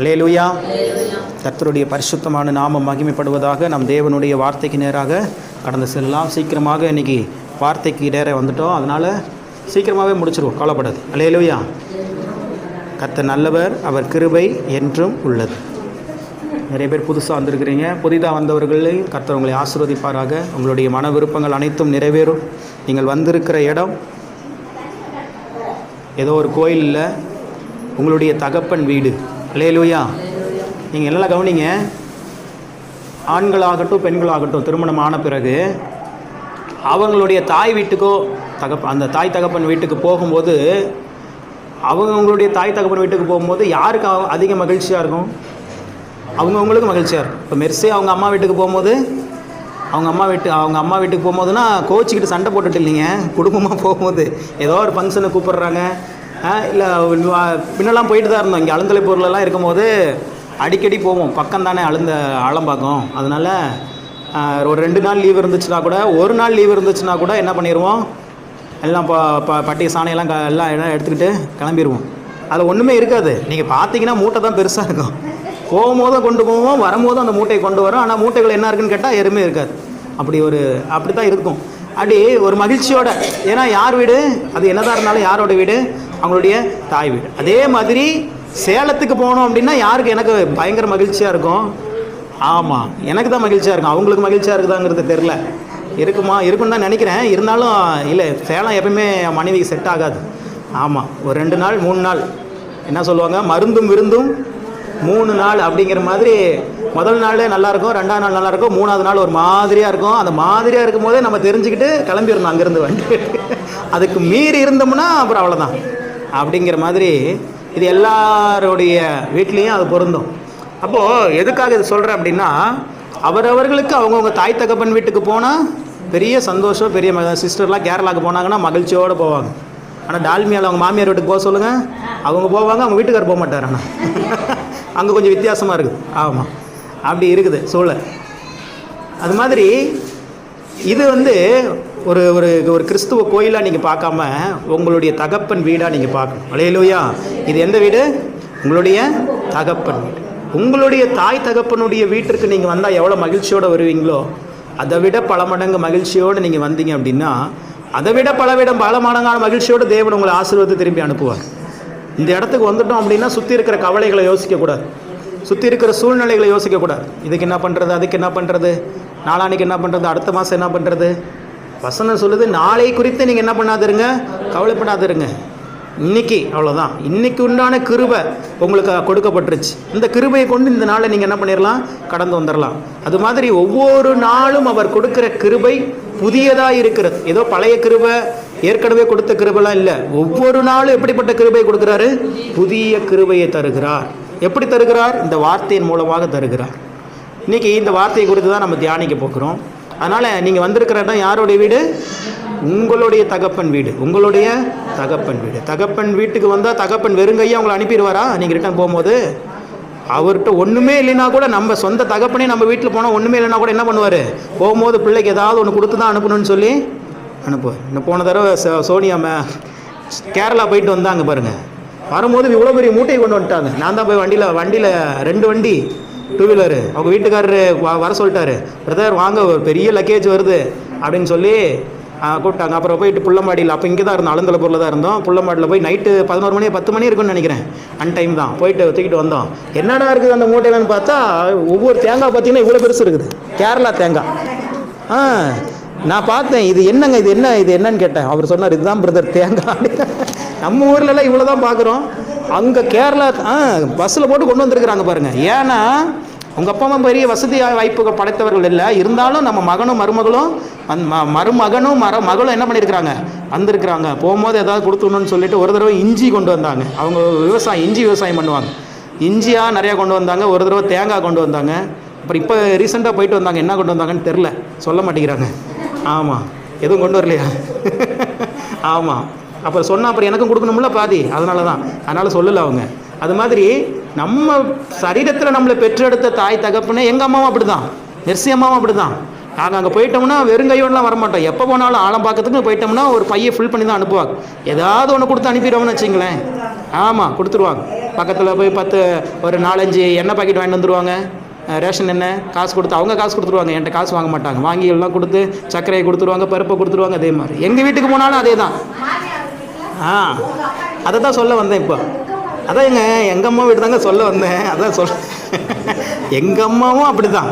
அல்லேலூயா. கர்த்தருடைய பரிசுத்தமான நாமம் மகிமைப்படுவதாக. நம் தேவனுடைய வார்த்தைக்கு நேராக கடந்து செல்லலாம். சீக்கிரமாக இன்றைக்கி வார்த்தைக்கு நேராக வந்துட்டோம், அதனால் சீக்கிரமாகவே முடிச்சிருவோம், கவலைப்படாது. அல்லேலூயா. கர்த்தர் நல்லவர், அவர் கிருபை என்றும் உள்ளது. நிறைய பேர் புதுசாக வந்திருக்கிறீங்க. புதிதாக வந்தவர்களையும் கர்த்தர் உங்களை ஆசீர்வதிப்பாராக. உங்களுடைய மன விருப்பங்கள் அனைத்தும் நிறைவேறும். நீங்கள் வந்திருக்கிற இடம் ஏதோ ஒரு கோயில் இல்லை, உங்களுடைய தகப்பன் வீடு. அல்லேலூயா. நீங்கள் எல்லாம் கவனிங்க. ஆண்களாகட்டும் பெண்களாகட்டும் திருமணம் ஆன பிறகு அவங்களுடைய தாய் வீட்டுக்கோ அந்த தாய் தகப்பன் வீட்டுக்கு போகும்போது, அவங்களுடைய தாய் தகப்பன் வீட்டுக்கு போகும்போது யாருக்கு அதிக மகிழ்ச்சியாக இருக்கும்? அவங்களுக்கு மகிழ்ச்சியாக இருக்கும். இப்போ மெர்சி அவங்க அம்மா வீட்டுக்கு போகும்போது, அவங்க அம்மா வீட்டுக்கு போகும்போதுனா கோச்சிக்கிட்டு சண்டை போட்டுட்டு இல்லைங்க, குடும்பமாக போகும்போது ஏதோ ஒரு ஃபங்க்ஷனை கூப்பிட்றாங்க. இல்லை பின்னெல்லாம் போயிட்டு தான் இருந்தோம். இங்கே அழுந்தலை பொருளெல்லாம் இருக்கும்போது அடிக்கடி போவோம், பக்கம் தானே ஆலம்பாக்கம். அதனால் ஒரு 2 நாள் லீவ் இருந்துச்சுன்னா கூட, ஒரு நாள் லீவ் இருந்துச்சுன்னா கூட என்ன பண்ணிடுவோம், எல்லாம் பட்டி சாணையெல்லாம் எல்லாம் எடுத்துக்கிட்டு கிளம்பிடுவோம். அது ஒன்றுமே இருக்காது. நீங்கள் பார்த்தீங்கன்னா மூட்டை தான் பெருசாக இருக்கும். போகும்போதும் கொண்டு போவோம், வரும்போதும் அந்த மூட்டையை கொண்டு வரோம். ஆனால் மூட்டைகள் என்ன இருக்குன்னு கேட்டால் எதுவுமே இருக்காது. அப்படி தான் இருக்கும். அப்படி ஒரு மகிழ்ச்சியோட, ஏன்னா யார் வீடு அது என்னதான் இருந்தாலும் யாரோட வீடு? அவங்களுடைய தாய் வீடு. அதே மாதிரி சேலத்துக்கு போனோம் அப்படின்னா யாருக்கு? எனக்கு பயங்கர மகிழ்ச்சியாக இருக்கும். ஆமாம், எனக்கு தான் மகிழ்ச்சியாக இருக்கும். அவங்களுக்கு மகிழ்ச்சியாக இருக்குதாங்கிறது தெரில, இருக்குன்னு தான் நினைக்கிறேன். இருந்தாலும் இல்லை, சேலம் எப்பயுமே மனைவிக்கு செட் ஆகாது. ஆமாம், ஒரு 2 நாள் 3 நாள் என்ன சொல்லுவாங்க, மருந்தும் விருந்தும் 3 நாள் அப்படிங்கிற மாதிரி. முதல் நாள் நல்லாயிருக்கும், 2ஆவது நாள் நல்லாயிருக்கும், 3ஆவது நாள் ஒரு மாதிரியாக இருக்கும். அந்த மாதிரியாக இருக்கும் போதே நம்ம தெரிஞ்சுக்கிட்டு கிளம்பிடணும் அங்கேருந்து வந்து. அதுக்கு மீறி இருந்தோம்னா அப்புறம் அவ்வளோதான் அப்படிங்கிற மாதிரி. இது எல்லாருடைய வீட்லேயும் அது பொருந்தும். அப்போது எதுக்காக இது சொல்கிறேன் அப்படின்னா, அவரவர்களுக்கு அவங்கவுங்க தாய் தகப்பன் வீட்டுக்கு போனால் பெரிய சந்தோஷம். பெரிய சிஸ்டர்லாம் கேரளாவுக்கு போனாங்கன்னா மகிழ்ச்சியோடு போவாங்க. ஆனால் டால்மியாவில் அவங்க மாமியார் வீட்டுக்கு போக சொல்லுங்கள், அவங்க போவாங்க, அவங்க வீட்டுக்காரர் போக மாட்டார். ஆனால் அங்கே கொஞ்சம் வித்தியாசமாக இருக்குது. ஆமாம், அப்படி இருக்குது சூழல். அது மாதிரி இது ஒரு ஒரு ஒரு கிறிஸ்துவ கோயிலாக நீங்கள் பார்க்காம உங்களுடைய தகப்பன் வீடாக நீங்கள் பார்க்கணும். அல்லேலூயா. இது எந்த வீடு? உங்களுடைய தகப்பன் வீடு. உங்களுடைய தாய் தகப்பனுடைய வீட்டிற்கு நீங்கள் வந்தால் எவ்வளோ மகிழ்ச்சியோடு வருவீங்களோ, அதை விட பல மடங்கு மகிழ்ச்சியோடு நீங்கள் வந்தீங்க அப்படின்னா, அதை விட பல மடங்கான மகிழ்ச்சியோடு தேவன் உங்களை ஆசீர்வாதத்தை திரும்பி அனுப்புவார். இந்த இடத்துக்கு வந்துட்டோம் அப்படின்னா சுற்றி இருக்கிற கவலைகளை யோசிக்கக்கூடாது, சுற்றி இருக்கிற சூழ்நிலைகளை யோசிக்கக்கூடாது. இதுக்கு என்ன பண்ணுறது, அதுக்கு என்ன பண்ணுறது, நாளான்னைக்கு என்ன பண்ணுறது, அடுத்த மாதம் என்ன பண்ணுறது. வசனம் சொல்லுது, நாளை குறித்து நீங்கள் என்ன பண்ணாதிருங்க, கவலைப்படாதிருங்க. இன்னைக்கு அவ்வளோதான். இன்னைக்கு உண்டான கிருபை உங்களுக்கு கொடுக்கப்பட்டுருச்சு. இந்த கிருபையை கொண்டு இந்த நாளை நீங்கள் என்ன பண்ணிடலாம், கடந்து வந்துடலாம். அது மாதிரி ஒவ்வொரு நாளும் அவர் கொடுக்குற கிருபை புதியதாக இருக்கிறது. ஏதோ பழைய கிருபை ஏற்கனவே கொடுத்த கிருபைலாம் இல்லை. ஒவ்வொரு நாளும் எப்படிப்பட்ட கிருபையை கொடுக்குறாரு? புதிய கிருபையை தருகிறார். எப்படி தருகிறார்? இந்த வார்த்தையின் மூலமாக தருகிறார். இன்றைக்கி இந்த வார்த்தையை குறித்து தான் நம்ம தியானிக்க போகிறோம். அதனால் நீங்கள் வந்திருக்கிற இடம் யாருடைய வீடு? உங்களுடைய தகப்பன் வீடு. உங்களுடைய தகப்பன் வீடு. தகப்பன் வீட்டுக்கு வந்தால் தகப்பன் வெறுங்கையா உங்களை அனுப்பிடுவாரா? நீங்கள் ரிட்டர்ன் போகும்போது அவர்கிட்ட ஒன்றுமே இல்லைன்னா கூட, நம்ம சொந்த தகப்பனே நம்ம வீட்டில் போனால் ஒன்றுமே இல்லைன்னா கூட என்ன பண்ணுவார்? போகும்போது பிள்ளைக்கு ஏதாவது ஒன்று கொடுத்து தான் அனுப்பணும்னு சொல்லி அனுப்புவார். இன்னும் போன தடவை சோனியா கேரளா போயிட்டு வந்தாங்க பாருங்கள். வரும்போது இவ்வளோ பெரிய மூட்டையை கொண்டு வந்துட்டாங்க. நான் தான் போய் வண்டியில் 2 வண்டி 2 வீலரு அவங்க வீட்டுக்காரரு வர சொல்லிட்டாரு, பிரதர் வாங்க ஒரு பெரிய லக்கேஜ் வருது அப்படின்னு சொல்லி கூப்பிட்டாங்க. அப்புறம் போயிட்டு புள்ளம்பாடியில், அப்போ இங்கே தான் இருந்தோம், அலந்தலை பொருளில் தான் இருந்தோம். புள்ளம்பாடியில் போய் நைட்டு 11 மணி 10 மணி இருக்குன்னு நினைக்கிறேன், டைம் தான் போயிட்டு தூக்கிட்டு வந்தோம். என்னடா இருக்குது அந்த மூட்டையிலன்னு பார்த்தா, ஒவ்வொரு தேங்காய் பார்த்தீங்கன்னா இவ்வளோ பெருசு இருக்குது, கேரளா தேங்காய். நான் பார்த்தேன், இது என்னங்க, இது என்னன்னு கேட்டேன். அவர் சொன்னார், இதுதான் பிரதர் தேங்காய். நம்ம ஊர்லலாம் இவ்வளோ தான் பார்க்குறோம், அங்கே கேரளா பஸ்ஸில் போட்டு கொண்டு வந்திருக்கிறாங்க பாருங்கள். ஏன்னா உங்கள் அப்பா அம்மா பெரிய வசதி வாய்ப்புகள் படைத்தவர்கள் இல்லை, இருந்தாலும் நம்ம மகனும் மருமகளும் மகளும் என்ன பண்ணியிருக்கிறாங்க, வந்திருக்கிறாங்க. போகும்போது ஏதாவது கொடுத்துடணும்னு சொல்லிட்டு ஒரு தடவை இஞ்சி கொண்டு வந்தாங்க. அவங்க இஞ்சி விவசாயம் பண்ணுவாங்க. இஞ்சியாக நிறையா கொண்டு வந்தாங்க. ஒரு தடவை தேங்காய் கொண்டு வந்தாங்க. அப்புறம் இப்போ ரீசெண்டாக போயிட்டு வந்தாங்க, என்ன கொண்டு வந்தாங்கன்னு தெரில, சொல்ல மாட்டேங்கிறாங்க. ஆமாம், எதுவும் கொண்டு வரலையா? ஆமாம், அப்புறம் சொன்னால் அப்புறம் எனக்கும் கொடுக்கணும்ல பாதி, அதனால் சொல்லலை அவங்க. அது மாதிரி நம்ம சரீரத்தில் நம்மளை பெற்றெடுத்த தாய் தகப்பனே, எங்கள் அம்மாவும் அப்படி தான், மெர்சி அம்மாவும் அப்படி தான். நாங்கள் அங்கே போயிட்டோம்னா வெறுங்கையோடலாம் வரமாட்டோம். எப்போ போனாலும் ஆழம் பார்க்கறதுக்கு போயிட்டோம்னா ஒரு பையை ஃபில் பண்ணி தான் அனுப்புவாங்க. ஏதாவது ஒன்று கொடுத்து அனுப்பிடுவோம்னு வச்சிங்களேன். ஆமாம் கொடுத்துருவாங்க. பக்கத்தில் போய் ஒரு 4-5 எண்ணெய் பாக்கெட் வாங்கிட்டு வந்துடுவாங்க. ரேஷன் எண்ணெய் காசு கொடுத்து அவங்க காசு கொடுத்துருவாங்க, என்கிட்ட காசு வாங்க மாட்டாங்க. வாங்கி எல்லாம் கொடுத்து சர்க்கரையை கொடுத்துருவாங்க, பருப்பை கொடுத்துருவாங்க. அதே மாதிரி எங்கள் வீட்டுக்கு போனாலும் அதே தான். அதை தான் சொல்ல வந்தேன் இப்போ. அதான் எங்கள் அம்மா வீட்டு தாங்க சொல்ல வந்தேன். அதான் எங்கள் அம்மாவும் அப்படி தான்,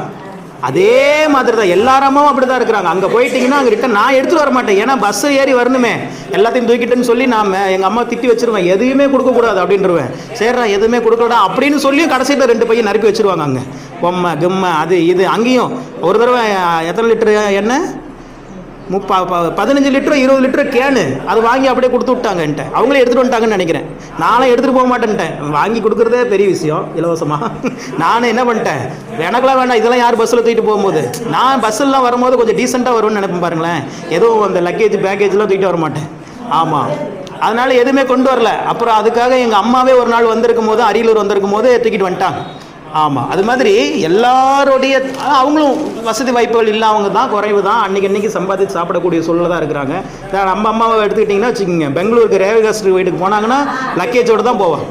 அதே மாதிரி தான். எல்லார் அம்மாவும் அப்படி தான் இருக்கிறாங்க. அங்கே போயிட்டீங்கன்னா அங்கே ரிட்டன் நான் எடுத்துகிட்டு வர மாட்டேன். ஏன்னா பஸ் ஏறி வரணுமே, எல்லாத்தையும் தூக்கிட்டுன்னு சொல்லி எங்கள் அம்மா திட்டி வச்சிருவேன். எதுவுமே கொடுக்கக்கூடாது அப்படின்றவேன். சரிடா எதுவுமே கொடுக்கக்கூடா அப்படின்னு சொல்லியும் கடைசியில் 2 பையன் நறுக்கி வச்சுருவாங்க. அங்கே பொம்மை கிம்மை அது இது. அங்கேயும் ஒரு தடவை எத்தனை லிட்டரு எண்ணெய் 15 லிட்டரு 20 லிட்டரு கேனு அது வாங்கி அப்படியே கொடுத்து விட்டாங்க என்கிட்ட. அவங்களே எடுத்துகிட்டு வந்துட்டாங்கன்னு நினைக்கிறேன். நானும் எடுத்துகிட்டு போக மாட்டேன்ட்டேன். வாங்கி கொடுக்குறதே பெரிய விஷயம் இலவசமாக. நானும் என்ன பண்ணிட்டேன், எனக்குலாம் வேண்டாம், இதெல்லாம் யார் பஸ்ஸில் தூக்கிட்டு போகும்போது. நான் பஸ்ஸெல்லாம் வரும்போது கொஞ்சம் டீசெண்டாக வரும்னு நினைப்பேன் பாருங்களேன். எதுவும் அந்த லக்கேஜ் பேக்கேஜ்லாம் தூக்கிட்டு வர மாட்டேன். ஆமாம், அதனால் எதுவுமே கொண்டு வரல. அப்புறம் அதுக்காக எங்கள் அம்மாவே ஒரு நாள் வந்திருக்கும் போது, அரியலூர் வந்திருக்கும் போது தூக்கிட்டு வந்துட்டாங்க. ஆமாம், அது மாதிரி எல்லாருடைய அவங்களும் வசதி வாய்ப்புகள் இல்லாதவங்க தான், குறைவு தான். அன்றைக்கி சம்பாதிச்சு சாப்பிடக்கூடிய சூழலில் தான் இருக்கிறாங்க. நம்ம அம்மாவை எடுத்துக்கிட்டிங்கன்னா வச்சுக்கோங்க, பெங்களூருக்கு ரேவகாஸ்ட் வீட்டுக்கு போனாங்கன்னா லக்கேஜோடு தான் போவாங்க.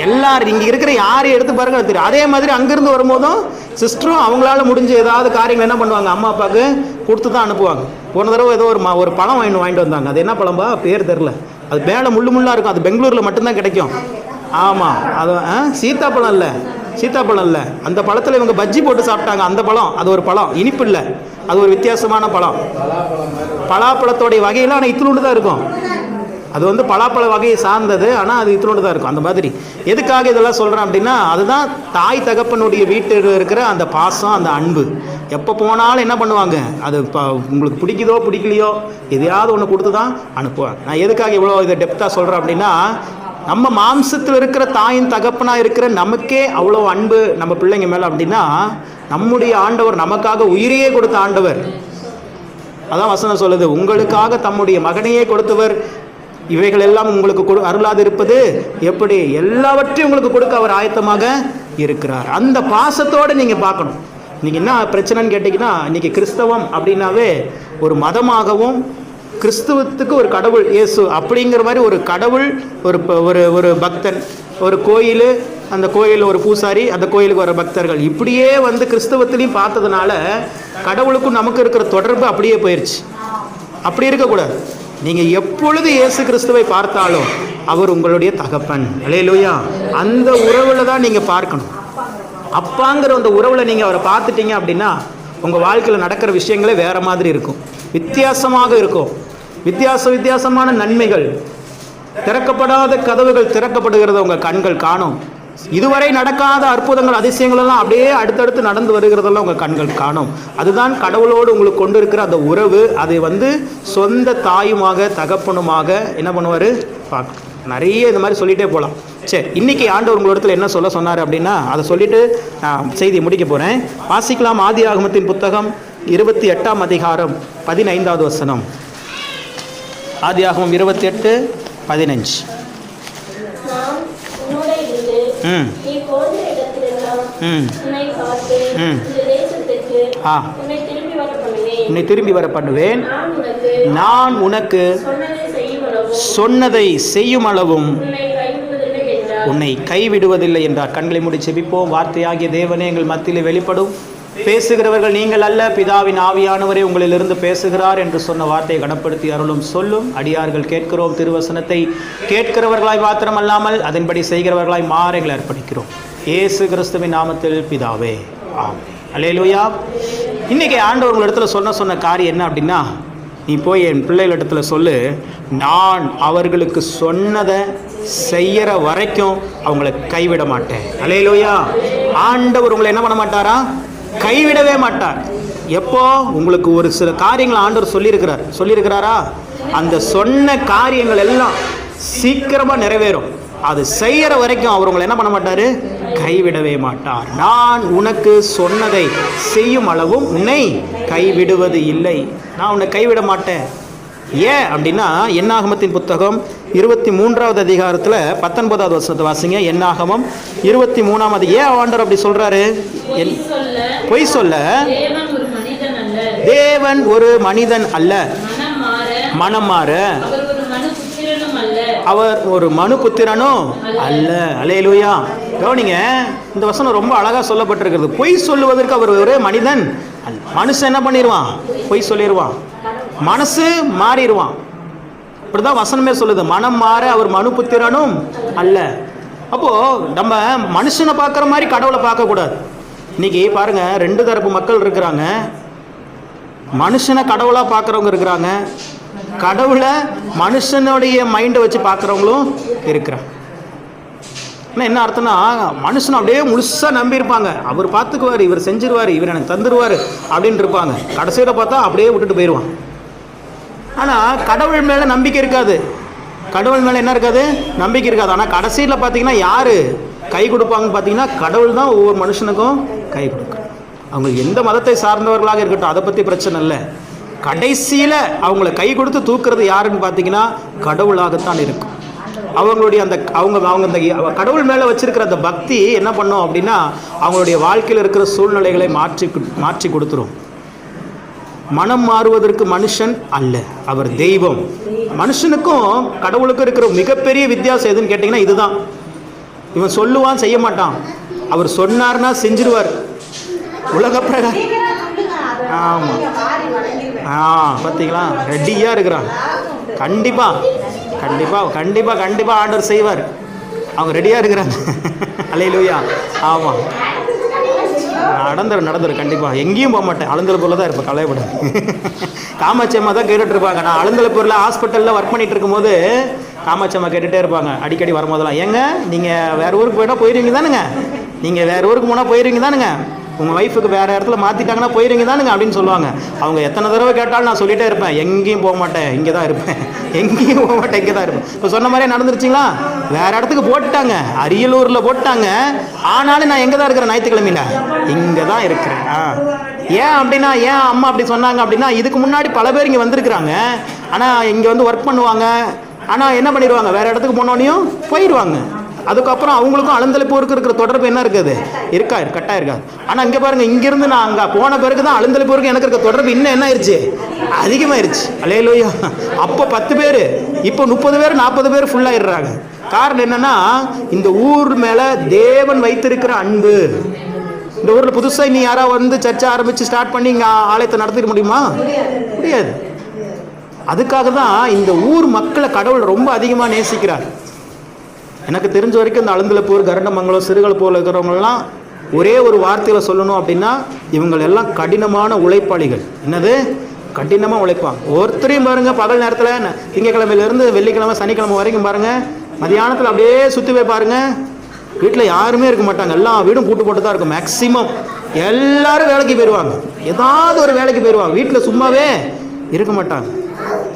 எல்லாரும் இங்கே இருக்கிற யாரையும் எடுத்து பாருங்க தெரியும். அதே மாதிரி அங்கேருந்து வரும்போதும் சிஸ்டரும் அவங்களால முடிஞ்ச ஏதாவது காரியங்கள் என்ன பண்ணுவாங்க, அம்மா அப்பாவுக்கு கொடுத்து தான் அனுப்புவாங்க. போன தடவை ஏதோ ஒரு பழம் வாங்கிட்டு வந்தாங்க. அது என்ன பழம்பா பேர் தெரில, அது மேலே முள்ளாக இருக்கும். அது பெங்களூரில் மட்டும்தான் கிடைக்கும். ஆமாம், அது சீத்தாப்பழம் இல்லை, சீத்தாப்பழம் இல்லை. அந்த பழத்தில் இவங்க பஜ்ஜி போட்டு சாப்பிட்டாங்க. அந்த பழம், அது ஒரு பழம், இனிப்பு இல்லை, அது ஒரு வித்தியாசமான பழம். பலாப்பழத்தோடைய வகையெல்லாம் ஆனால் இத்திலூண்டு தான் இருக்கும். அது பலாப்பழ வகையை சார்ந்தது, ஆனால் அது இத்திலூண்டு தான் இருக்கும். அந்த மாதிரி எதுக்காக இதெல்லாம் சொல்கிறேன் அப்படின்னா, அதுதான் தாய் தகப்பனுடைய வீட்டில் இருக்கிற அந்த பாசம், அந்த அன்பு. எப்போ போனாலும் என்ன பண்ணுவாங்க, அது உங்களுக்கு பிடிக்குதோ பிடிக்கலையோ எதையாவது ஒன்று கொடுத்து தான் அனுப்புவாங்க. நான் எதுக்காக இவ்வளோ இதை டெப்த்தாக சொல்கிறேன் அப்படின்னா, நம்ம மாம்சத்தில் இருக்கிற தாயின் தகப்பனாக இருக்கிற நமக்கே அவ்வளோ அன்பு நம்ம பிள்ளைங்க மேலே அப்படின்னா, நம்முடைய ஆண்டவர் நமக்காக உயிரையே கொடுத்த ஆண்டவர். அதான் வசனம் சொல்லுது, உங்களுக்காக தம்முடைய மகனையே கொடுத்தவர், இவைகள் எல்லாம் உங்களுக்கு அருளாது இருப்பது எப்படி, எல்லாவற்றையும் உங்களுக்கு கொடுக்க அவர் ஆயத்தமாக இருக்கிறார். அந்த பாசத்தோடு நீங்கள் பார்க்கணும். நீங்கள் என்ன பிரச்சனைன்னு கேட்டிங்கன்னா, இன்றைக்கி கிறிஸ்தவம் அப்படின்னாவே ஒரு மதமாகவும், கிறிஸ்துவத்துக்கு ஒரு கடவுள் இயேசு அப்படிங்கிற மாதிரி ஒரு கடவுள், ஒரு பக்தன், ஒரு கோயில், அந்த கோயிலில் ஒரு பூசாரி, அந்த கோயிலுக்கு வர பக்தர்கள், இப்படியே கிறிஸ்தவத்திலையும் பார்த்ததுனால கடவுளுக்கும் நமக்கு இருக்கிற தொடர்பு அப்படியே போயிடுச்சு. அப்படி இருக்கக்கூடாது. நீங்கள் எப்பொழுது இயேசு கிறிஸ்துவை பார்த்தாலும் அவர் உங்களுடைய தகப்பன். அல்லேலூயா. அந்த உறவில் தான் நீங்கள் பார்க்கணும். அப்பாங்கிற அந்த உறவில் நீங்கள் அவரை பார்த்துட்டீங்க அப்படின்னா உங்கள் வாழ்க்கையில் நடக்கிற விஷயங்களே வேறு மாதிரி இருக்கும், வித்தியாசமாக இருக்கும். வித்தியாசமான நன்மைகள், திறக்கப்படாத கதவுகள் திறக்கப்படுகிறத உங்கள் கண்கள் காணும். இதுவரை நடக்காத அற்புதங்கள், அதிசயங்கள் எல்லாம் அப்படியே அடுத்தடுத்து நடந்து வருகிறதெல்லாம் உங்கள் கண்கள் காணும். அதுதான் கடவுளோடு உங்களுக்கு கொண்டு இருக்கிற அந்த உறவு. அதை சொந்த தாயுமாக தகப்பனுமாக என்ன பண்ணுவார் பார்க்கணும். நிறைய இந்த மாதிரி சொல்லிகிட்டே போகலாம். சரி, இன்றைக்கி ஆண்டவர் உங்களிடத்தில் என்ன சொன்னார் அப்படின்னா, அதை சொல்லிவிட்டு நான் செய்தியை முடிக்க போகிறேன். வாசிக்கலாம். ஆதியாகமத்தின் புத்தகம் 28ஆம் அதிகாரம் 15வது வசனம். ஆதியாகமம் 28:15. உன்னை திரும்பி வர பண்ணுவேன், நான் உனக்கு சொன்னதை செய்யும் அளவும் உன்னை கைவிடுவதில்லை என்றார். கண்களை மூடி செபிப்போம். வார்த்தையாகிய தேவனே எங்கள் மத்தியில் வெளிப்படும். பேசுகிறவர்கள் நீங்கள் அல்ல, பிதாவின் ஆவியானவரே உங்களிலிருந்து பேசுகிறார் என்று சொன்ன வார்த்தையை கனப்படுத்தி அருளும் சொல்லும். அடியார்கள் கேட்கிறோம். திருவசனத்தை கேட்கிறவர்களாய் மாத்திரமல்லாமல் அதன்படி செய்கிறவர்களாய் மாற எங்களை அர்ப்பணிக்கிறோம். இயேசு கிறிஸ்துவின் நாமத்தில் பிதாவே, ஆமென். அல்லேலூயா. இன்றைக்கி ஆண்டவர் உங்கள் இடத்துல சொன்ன காரியம் என்ன அப்படின்னா, நீ போய் என் பிள்ளைகள் இடத்துல சொல்லு, நான் அவர்களுக்கு சொன்னதை செய்கிற வரைக்கும் அவங்களை கைவிட மாட்டேன். அல்லேலூயா. ஆண்டவர் உங்களை என்ன பண்ண மாட்டாரா, கைவிடவே மாட்டார். எப்போ உங்களுக்கு ஒரு சில காரியங்களை ஆண்டவர் சொல்லியிருக்கிறாரா, அந்த சொன்ன காரியங்கள் எல்லாம் சீக்கிரமாக நிறைவேறும். அது செய்கிற வரைக்கும் அவர் உங்களை என்ன பண்ண மாட்டார், கைவிடவே மாட்டார். நான் உனக்கு சொன்னதை செய்யும் அளவும் உன்னை கைவிடுவது இல்லை. நான் உன்னை கைவிட மாட்டேன். ஏன் அப்படின்னா, என்னாகமத்தின் புத்தகம் 23வது அதிகாரத்தில் 19வது வசனத்தை வாசிங்க. என்னாகமம் 23ஆம் அதிகாரம். ஏன் ஆண்டவர் அப்படி சொல்கிறாரு? பொய் சொல்ல தேவன் ஒரு மனிதன் அல்ல, மனம் மாற அவர் ஒரு மனுபுத்திரனும் அல்ல. அல்லேலூயா. கவனிங்க, இந்த வசனம் ரொம்ப அழகாக சொல்லப்பட்டிருக்கிறது. பொய் சொல்லுவதற்கு அவர் ஒரே மனிதன் அல்ல. மனுஷன் என்ன பண்ணிடுவான்? பொய் சொல்லிடுவான், மனசு மாறிடுவான். இப்படிதான் வசனமே சொல்லுது, மனம் மாற அவர் மனுபுத்திரனும் அல்ல. அப்போ நம்ம மனுஷனை பார்க்குற மாதிரி கடவுளை பார்க்கக்கூடாது. இன்னைக்கு பாருங்க, ரெண்டு தரப்பு மக்கள் இருக்கிறாங்க. மனுஷனை கடவுளாக பார்க்குறவங்க இருக்கிறாங்க, கடவுளை மனுஷனுடைய மைண்டை வச்சு பார்க்குறவங்களும் இருக்கிறாங்க. ஆனால் என்ன அர்த்தம்னா, மனுஷனை அப்படியே முழுசாக நம்பியிருப்பாங்க, அவர் பார்த்துக்குவார், இவர் செஞ்சிருவார், இவர் எனக்கு தந்துடுவார் அப்படின்னு இருப்பாங்க. கடைசியில் பார்த்தா அப்படியே விட்டுட்டு போயிடுவான். ஆனால் கடவுள் மேலே நம்பிக்கை இருக்காது, கடவுள் மேலே என்ன இருக்காது? நம்பிக்கை இருக்காது. ஆனால் கடைசியில் பார்த்தீங்கன்னா யார் கை கொடுப்பாங்கன்னு பார்த்தீங்கன்னா கடவுள் தான் ஒவ்வொரு மனுஷனுக்கும் கை கொடுக்கும். அவங்க எந்த மதத்தை சார்ந்தவர்களாக இருக்கட்டும், அதை பற்றி பிரச்சனை இல்லை. கடைசியில் அவங்கள கை கொடுத்து தூக்குறது யாருன்னு பார்த்தீங்கன்னா கடவுளாகத்தான் இருக்கும். அவங்களுடைய அந்த அந்த கடவுள் மேலே வச்சிருக்கிற அந்த பக்தி என்ன பண்ணும் அப்படின்னா அவங்களுடைய வாழ்க்கையில் இருக்கிற சூழ்நிலைகளை மாற்றி கொடுத்துரும். மனம் மாறுவதற்கு மனுஷன் அல்ல, அவர் தெய்வம். மனுஷனுக்கும் கடவுளுக்கும் இருக்கிற மிகப்பெரிய வித்தியாசம் எதுன்னு கேட்டிங்கன்னா இதுதான். இவன் சொல்லுவான், செய்ய மாட்டான். அவர் சொன்னார்னா செஞ்சிருவார். உலக பிரகாரம். ஆமாம், பார்த்தீங்களா, ரெடியாக இருக்கிறான். கண்டிப்பாக கண்டிப்பாக கண்டிப்பாக கண்டிப்பாக ஆர்டர் செய்வார். அவங்க ரெடியாக இருக்கிறாங்க. அல்லேலூயா. ஆமாம், நடந்துரும் கண்டிப்பாக. எங்கேயும் போக மாட்டேன், அழுந்தலப்பூரில் தான் இருப்பேன், கவலைப்பட. காமாட்சி அம்மா தான் கேட்டுட்டு இருப்பாங்க. நான் அழுந்தலப்பூரில் ஹாஸ்பிட்டலில் ஒர்க் பண்ணிட்டு இருக்கும்போது காமாட்சி அம்மா கேட்டுகிட்டே இருப்பாங்க அடிக்கடி வரும்போதெல்லாம். ஏங்க நீங்கள் வேறு ஊருக்கு போயிட்டா போயிடுவீங்க தானுங்க, நீங்கள் வேறு ஊருக்கு போனால் போயிடுவீங்க தானுங்க, உங்கள் ஒய்ஃபுக்கு வேறு இடத்துல மாற்றிட்டாங்கன்னா போயிடுவீங்க தானுங்க அப்படின்னு சொல்லுவாங்க. அவங்க எத்தனை தடவை கேட்டாலும் நான் சொல்லிகிட்டே இருப்பேன், எங்கேயும் போக மாட்டேன், இங்கே தான் இருப்பேன், எங்கேயும் போக மாட்டேன், இங்கே தான் இருப்பேன். இப்போ சொன்ன மாதிரியே நடந்துருச்சிங்களா? வேறு இடத்துக்கு போட்டாங்க, அரியலூரில் போட்டாங்க. ஆனாலும் நான் எங்கே தான் இருக்கிறேன்? ஞாயிற்றுக்கிழமையில் இங்கே தான் இருக்கிறேன். ஏன் அப்படின்னா, ஏன் அம்மா அப்படி சொன்னாங்க அப்படின்னா, இதுக்கு முன்னாடி பல பேர் இங்கே வந்திருக்கிறாங்க, ஆனால் இங்கே வந்து ஒர்க் பண்ணுவாங்க, ஆனால் என்ன பண்ணிடுவாங்க, வேறு இடத்துக்கு போனோடனையும் போயிடுவாங்க. அதுக்கப்புறம் அவங்களுக்கும் அழுந்தலைப்பூருக்கு இருக்கிற தொடர்பு என்ன இருக்குது? கட்டாக இருக்காது. ஆனால் இங்கே பாருங்கள், இங்கேருந்து நான் அங்கே போன பிறகு தான் அழுந்தலைப்பூருக்கு எனக்கு இருக்க தொடர்பு இன்னும் என்ன ஆயிடுச்சு? அதிகமாகிருச்சு. அல்லேலூயா. அப்போ 10 பேர், இப்போ 30 பேர் 40 பேர் ஃபுல்லாகிடுறாங்க. காரணம் என்னென்னா, இந்த ஊர் மேலே தேவன் வைத்திருக்கிற அன்பு. இந்த ஊரில் புதுசாக நீ யாராவது வந்து சர்ச்சை ஆரம்பித்து ஸ்டார்ட் பண்ணி இங்கே ஆலயத்தை நடத்திட முடியுமா? முடியாது. அதுக்காக தான் இந்த ஊர் மக்களை கடவுள் ரொம்ப அதிகமாக நேசிக்கிறார். எனக்கு தெரிஞ்ச வரைக்கும் இந்த அழுந்தலைப்பூர், கரண்டமங்கலம், சிறுகலப்பூரில் இருக்கிறவங்கலாம் ஒரே ஒரு வார்த்தையில் சொல்லணும் அப்படின்னா இவங்களெல்லாம் கடினமான உழைப்பாளிகள். என்னது? கடினமாக உழைப்பாங்க. ஒருத்தரையும் பாருங்கள், பகல் நேரத்தில் திங்கக்கிழமையிலேருந்து வெள்ளிக்கிழமை சனிக்கிழமை வரைக்கும் பாருங்கள், மதியானத்தில் அப்படியே சுற்றி போய் பாருங்கள், வீட்டில் யாருமே இருக்க மாட்டாங்க, எல்லா வீடும் பூட்டு போட்டு தான் இருக்கும். மேக்சிமம் எல்லோரும் வேலைக்கு போயிடுவாங்க, ஏதாவது ஒரு வேலைக்கு போயிடுவாங்க, வீட்டில் சும்மாவே இருக்க மாட்டாங்க.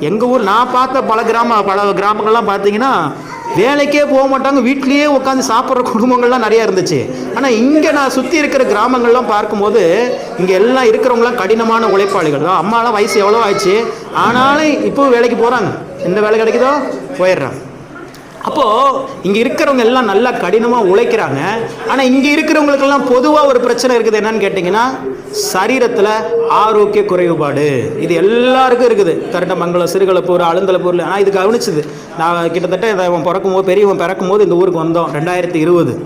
எங்கள் ஊர் நான் பார்த்த பல கிராமங்கள்லாம் பார்த்தீங்கன்னா வேலைக்கே போக மாட்டாங்க, வீட்லேயே உட்காந்து சாப்பிட்ற குடும்பங்கள்லாம் நிறையா இருந்துச்சு. ஆனால் இங்கே நான் சுற்றி இருக்கிற கிராமங்கள்லாம் பார்க்கும்போது இங்கே எல்லாம் இருக்கிறவங்களாம் கடினமான உழைப்பாளிகள் தான். அம்மாலாம் வயசு எவ்வளோ ஆயிடுச்சு, ஆனாலும் இப்போவும் வேலைக்கு போகிறாங்க, எந்த வேலை கிடைக்குதோ போயிடுறாங்க. அப்போது இங்கே இருக்கிறவங்க எல்லாம் நல்லா கடினமாக உழைக்கிறாங்க. ஆனால் இங்கே இருக்கிறவங்களுக்கெல்லாம் பொதுவாக ஒரு பிரச்சனை இருக்குது. என்னன்னு கேட்டிங்கன்னா, சரீரத்தில் ஆரோக்கிய குறைபாடு. இது எல்லாருக்கும் இருக்குது. கரண்டமங்கலம், சிறுகலப்பூர், அழுந்தலைப்பூரில். ஆனால் இது கவனிச்சுது. நான் கிட்டத்தட்ட இவன் பிறக்கும்போது, பெரியவன் பிறக்கும்போது இந்த ஊருக்கு வந்தோம் 2020.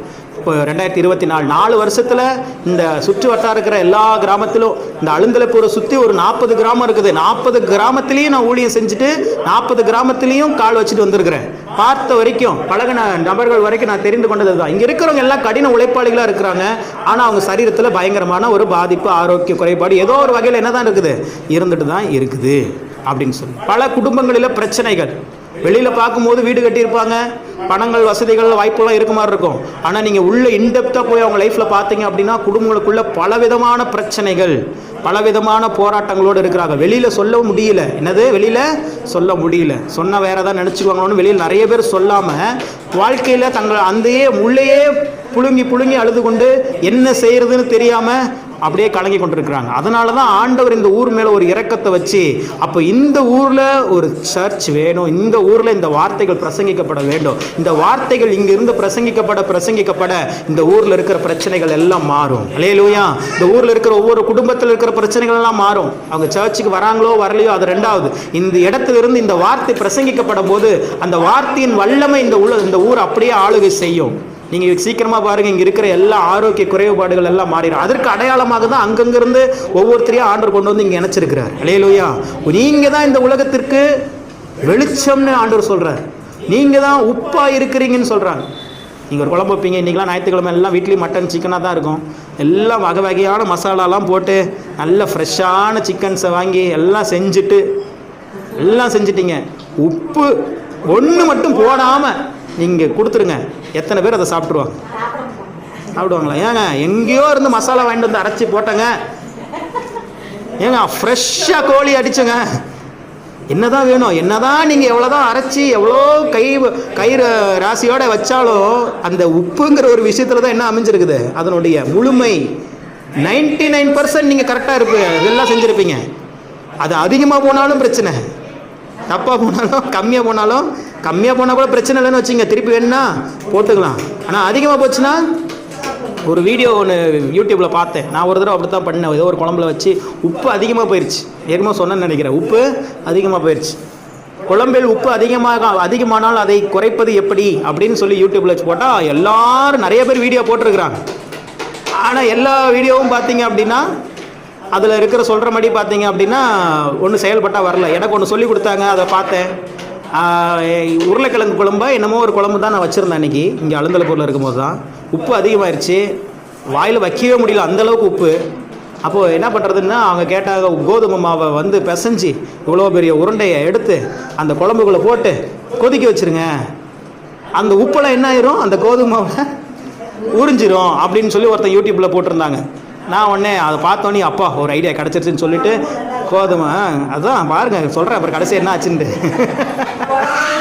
இப்போ 2024, 4 வருஷத்தில் இந்த சுற்று வட்டார இருக்கிற எல்லா கிராமத்திலும் இந்த அழுந்தலைப்பூரை சுற்றி ஒரு 40 கிராமம் இருக்குது. 40 கிராமத்துலேயும் நான் ஊழியம் செஞ்சுட்டு 40 கிராமத்துலேயும் கால் வச்சுட்டு வந்திருக்கிறேன். பார்த்த வரைக்கும், பழகின நபர்கள் வரைக்கும் நான் தெரிந்து கொண்டது தான். இங்கே இருக்கிறவங்க எல்லாம் கடின உழைப்பாளிகளாக இருக்கிறாங்க. ஆனால் அவங்க சரீரத்தில் பயங்கரமான ஒரு பாதிப்பு, ஆரோக்கிய குறைபாடு ஏதோ ஒரு வகையில் என்ன தான் இருக்குது, இருந்துட்டு தான் இருக்குது அப்படின்னு சொல்லி பல குடும்பங்களில் பிரச்சனைகள். வெளியில் பார்க்கும்போது வீடு கட்டியிருப்பாங்க, பணங்கள், வசதிகள், வாய்ப்புலாம் இருக்க மாதிரி இருக்கும். ஆனால் நீங்கள் உள்ளே இன்டெப்த்தாக போய் அவங்க லைஃப்பில் பார்த்தீங்க அப்படின்னா குடும்பங்களுக்குள்ள பலவிதமான பிரச்சனைகள், பலவிதமான போராட்டங்களோடு இருக்கிறாங்க. வெளியில் சொல்ல முடியல. என்னது? வெளியில் சொல்ல முடியல. சொன்னால் வேறு ஏதாவது நினச்சிக்குவாங்களோன்னு வெளியில் நிறைய பேர் சொல்லாமல் வாழ்க்கையில் தங்களை அந்த உள்ளேயே புழுங்கி அழுது கொண்டு என்ன செய்கிறதுன்னு தெரியாமல் அப்படியே கலங்கி கொண்டிருக்கிறாங்க. அதனால தான் ஆண்டவர் இந்த ஊர் மேலே ஒரு இரக்கத்தை வச்சு, அப்போ இந்த ஊரில் ஒரு சர்ச் வேணும், இந்த ஊரில் இந்த வார்த்தைகள் பிரசங்கிக்கப்பட வேண்டும், இந்த வார்த்தைகள் இங்கிருந்து பிரசங்கிக்கப்பட இந்த ஊரில் இருக்கிற பிரச்சனைகள் எல்லாம் மாறும். அல்லேலூயா. இந்த ஊரில் இருக்கிற ஒவ்வொரு குடும்பத்தில் இருக்கிற பிரச்சனைகள் எல்லாம் மாறும். அவங்க சர்ச்சுக்கு வராங்களோ வரலையோ அது ரெண்டாவது. இந்த இடத்திலிருந்து இந்த வார்த்தை பிரசங்கிக்கப்படும் போது அந்த வார்த்தையின் வல்லமை இந்த ஊர் அப்படியே ஆளுகை செய்யும். நீங்கள் சீக்கிரமாக பாருங்கள், இங்கே இருக்கிற எல்லா ஆரோக்கிய குறைபாடுகள் எல்லாம் மாறிடும். அதற்கு அடையாளமாக தான் அங்கங்கிருந்து ஒவ்வொருத்தரையும் ஆண்டவர் கொண்டு வந்து இங்கே இணைச்சிருக்கிறார். அல்லேலூயா. நீங்கள் தான் இந்த உலகத்திற்கு வெளிச்சம்னு ஆண்டவர் சொல்கிறார். நீங்கள் தான் உப்பாக இருக்கிறீங்கன்னு சொல்கிறாங்க. நீங்கள் ஒரு குழம்பு வைப்பீங்க, இன்றைக்கெலாம் ஞாயிற்றுக்கிழமை எல்லாம் வீட்லேயும் மட்டன் சிக்கனாக தான் இருக்கும். எல்லாம் வகை வகையான மசாலாலாம் போட்டு நல்ல ஃப்ரெஷ்ஷான சிக்கன்ஸை வாங்கி எல்லாம் செஞ்சிட்டிங்க. உப்பு ஒன்று மட்டும் போடாமல் நீங்கள் கொடுத்துருங்க, எத்தனை பேர் அதை சாப்பிடுவாங்களா? ஏங்க எங்கேயோ இருந்து மசாலா வாங்கிட்டு வந்து அரைச்சி போட்டங்க, ஏங்க ஃப்ரெஷ்ஷாக கோழி அடிச்சுங்க, என்னதான் வேணும்? என்னதான் நீங்கள் எவ்வளோதான் அரைச்சி எவ்வளோ கை ராசியோட வச்சாலும் அந்த உப்புங்கிற ஒரு விஷயத்தில் தான் என்ன அமைஞ்சிருக்குது, அதனுடைய முழுமை 99% நீங்கள் கரெக்டாக இருப்பீங்க, இதெல்லாம் செஞ்சுருப்பீங்க. அது அதிகமாக போனாலும் பிரச்சனை, தப்பாக போனாலும் கம்மியாக போனால் கூட பிரச்சனை இல்லைன்னு வச்சுங்க, திருப்பி வேணும்னா போட்டுக்கலாம். ஆனால் அதிகமாக போச்சுன்னா, ஒரு வீடியோ ஒன்று யூடியூப்பில் பார்த்தேன், நான் ஒரு தடவை அப்படி தான் பண்ணேன். ஏதோ ஒரு குழம்புல வச்சு உப்பு அதிகமாக போயிடுச்சு, ஏற்கனவே சொன்னேன்னு நினைக்கிறேன், உப்பு அதிகமாக போயிடுச்சு. குழம்பில் உப்பு அதிகமானால் அதை குறைப்பது எப்படி அப்படின்னு சொல்லி யூடியூப்பில் வச்சு போட்டால் எல்லாரும் நிறைய பேர் வீடியோ போட்டிருக்கிறாங்க. ஆனால் எல்லா வீடியோவும் பார்த்தீங்க அப்படின்னா அதில் இருக்கிற சொல்கிற மாதிரி பார்த்தீங்க அப்படின்னா ஒன்றும் செயல்பட்டால் வரல. எனக்கு ஒன்று சொல்லி கொடுத்தாங்க, அதை பார்த்தேன். உருளைக்கிழங்கு குழம்பா என்னமோ ஒரு குழம்பு தான் நான் வச்சுருந்தேன் அன்றைக்கி, இங்கே அலந்தலப்பூரில் இருக்கும்போது தான். உப்பு அதிகமாகிடுச்சு, வாயில் வைக்கவே முடியல, அந்தளவுக்கு உப்பு. அப்போது என்ன பண்ணுறதுன்னா அவங்க கேட்டாங்க, கோதுமை மாவை வந்து பிசைஞ்சு இவ்வளோ பெரிய உருண்டையை எடுத்து அந்த குழம்புக்குள்ளே போட்டு கொதிக்க வச்சுருங்க, அந்த உப்பெல்லாம் என்ன ஆயிரும், அந்த கோதுமை மாவை உறிஞ்சிரும் அப்படின்னு சொல்லி ஒருத்தன் யூடியூப்பில் போட்டிருந்தாங்க. நான் உடனே அதை பார்த்தோன்னே அப்பா ஒரு ஐடியா கிடச்சிருச்சுன்னு சொல்லிட்டு கோதுமை அதுதான் பாருங்கள் சொல்கிறேன், அப்புறம் கடைசி என்ன ஆச்சுன்னு.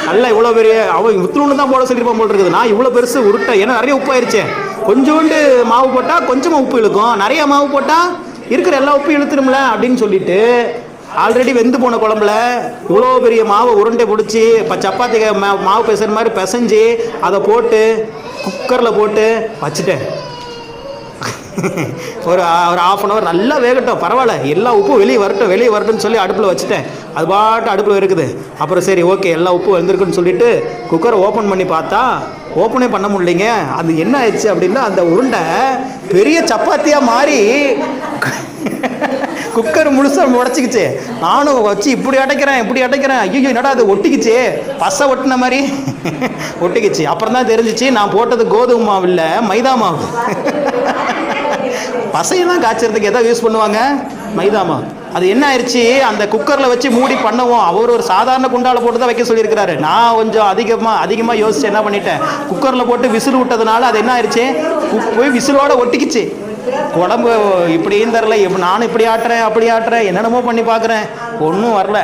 நல்லா இவ்வளோ பெரிய அவன் வித்துணுன்னு தான் போட சொல்லியிருப்பான் போல் இருக்குது. நான் இவ்வளோ பெருசு உருட்டை, ஏன்னா நிறைய உப்பாயிருச்சே. கொஞ்சோண்டு மாவு போட்டால் கொஞ்சமாக உப்பு இழுக்கும், நிறைய மாவு போட்டால் இருக்கிற எல்லா உப்பும் இழுத்துரும்ல அப்படின்னு சொல்லிட்டு ஆல்ரெடி வெந்து போன குழம்புல இவ்வளோ பெரிய மாவை உருண்டை பிடிச்சி இப்போ சப்பாத்தி மாவு பிசைற மாதிரி பிசைஞ்சு அதை போட்டு குக்கரில் போட்டு வச்சுட்டேன். ஒரு 1/2 hour நல்லா வேகட்டும், பரவாயில்ல, எல்லா உப்பும் வெளியே வரட்டும்னு சொல்லி அடுப்பில் வச்சுட்டேன். அது பாட்டு அடுப்பில் இருக்குது. அப்புறம் சரி ஓகே எல்லா உப்பு வந்துருக்குன்னு சொல்லிட்டு குக்கரை ஓப்பன் பண்ணி பார்த்தா ஓப்பனே பண்ண முடியலைங்க. அது என்ன ஆயிடுச்சு அப்படின்னா, அந்த உருண்டை பெரிய சப்பாத்தியாக மாறி குக்கர் முழுசாக உடச்சிக்கிச்சு. நானும் வச்சு இப்படி அடைக்கிறேன், ஐயோ என்னடா அது ஒட்டிக்கிச்சு, பசை ஒட்டின மாதிரி ஒட்டிக்கிச்சு. அப்புறம் தான் தெரிஞ்சிச்சு நான் போட்டது கோதுமை மாவு இல்லை, மைதா மாவு. பசையெல்லாம் காய்ச்சறதுக்கு எதாவது யூஸ் பண்ணுவாங்க, மைதா மாவு. அது என்ன ஆயிடுச்சு, அந்த குக்கரில் வச்சு மூடி பண்ணுவோம். அவர் ஒரு சாதாரண குண்டாவில் போட்டு தான் வைக்க சொல்லியிருக்கிறாரு. நான் கொஞ்சம் அதிகமாக யோசிச்சு என்ன பண்ணிட்டேன், குக்கரில் போட்டு விசில் விட்டதுனால அது என்ன ஆயிடுச்சு, போய் விசிலோட ஒட்டிக்கிச்சு. குழம்பு இப்படியும் தரல, நானும் இப்படி ஆட்டுறேன் அப்படி ஆட்டுறேன், என்னென்னமோ பண்ணி பார்க்குறேன், ஒன்றும் வரல.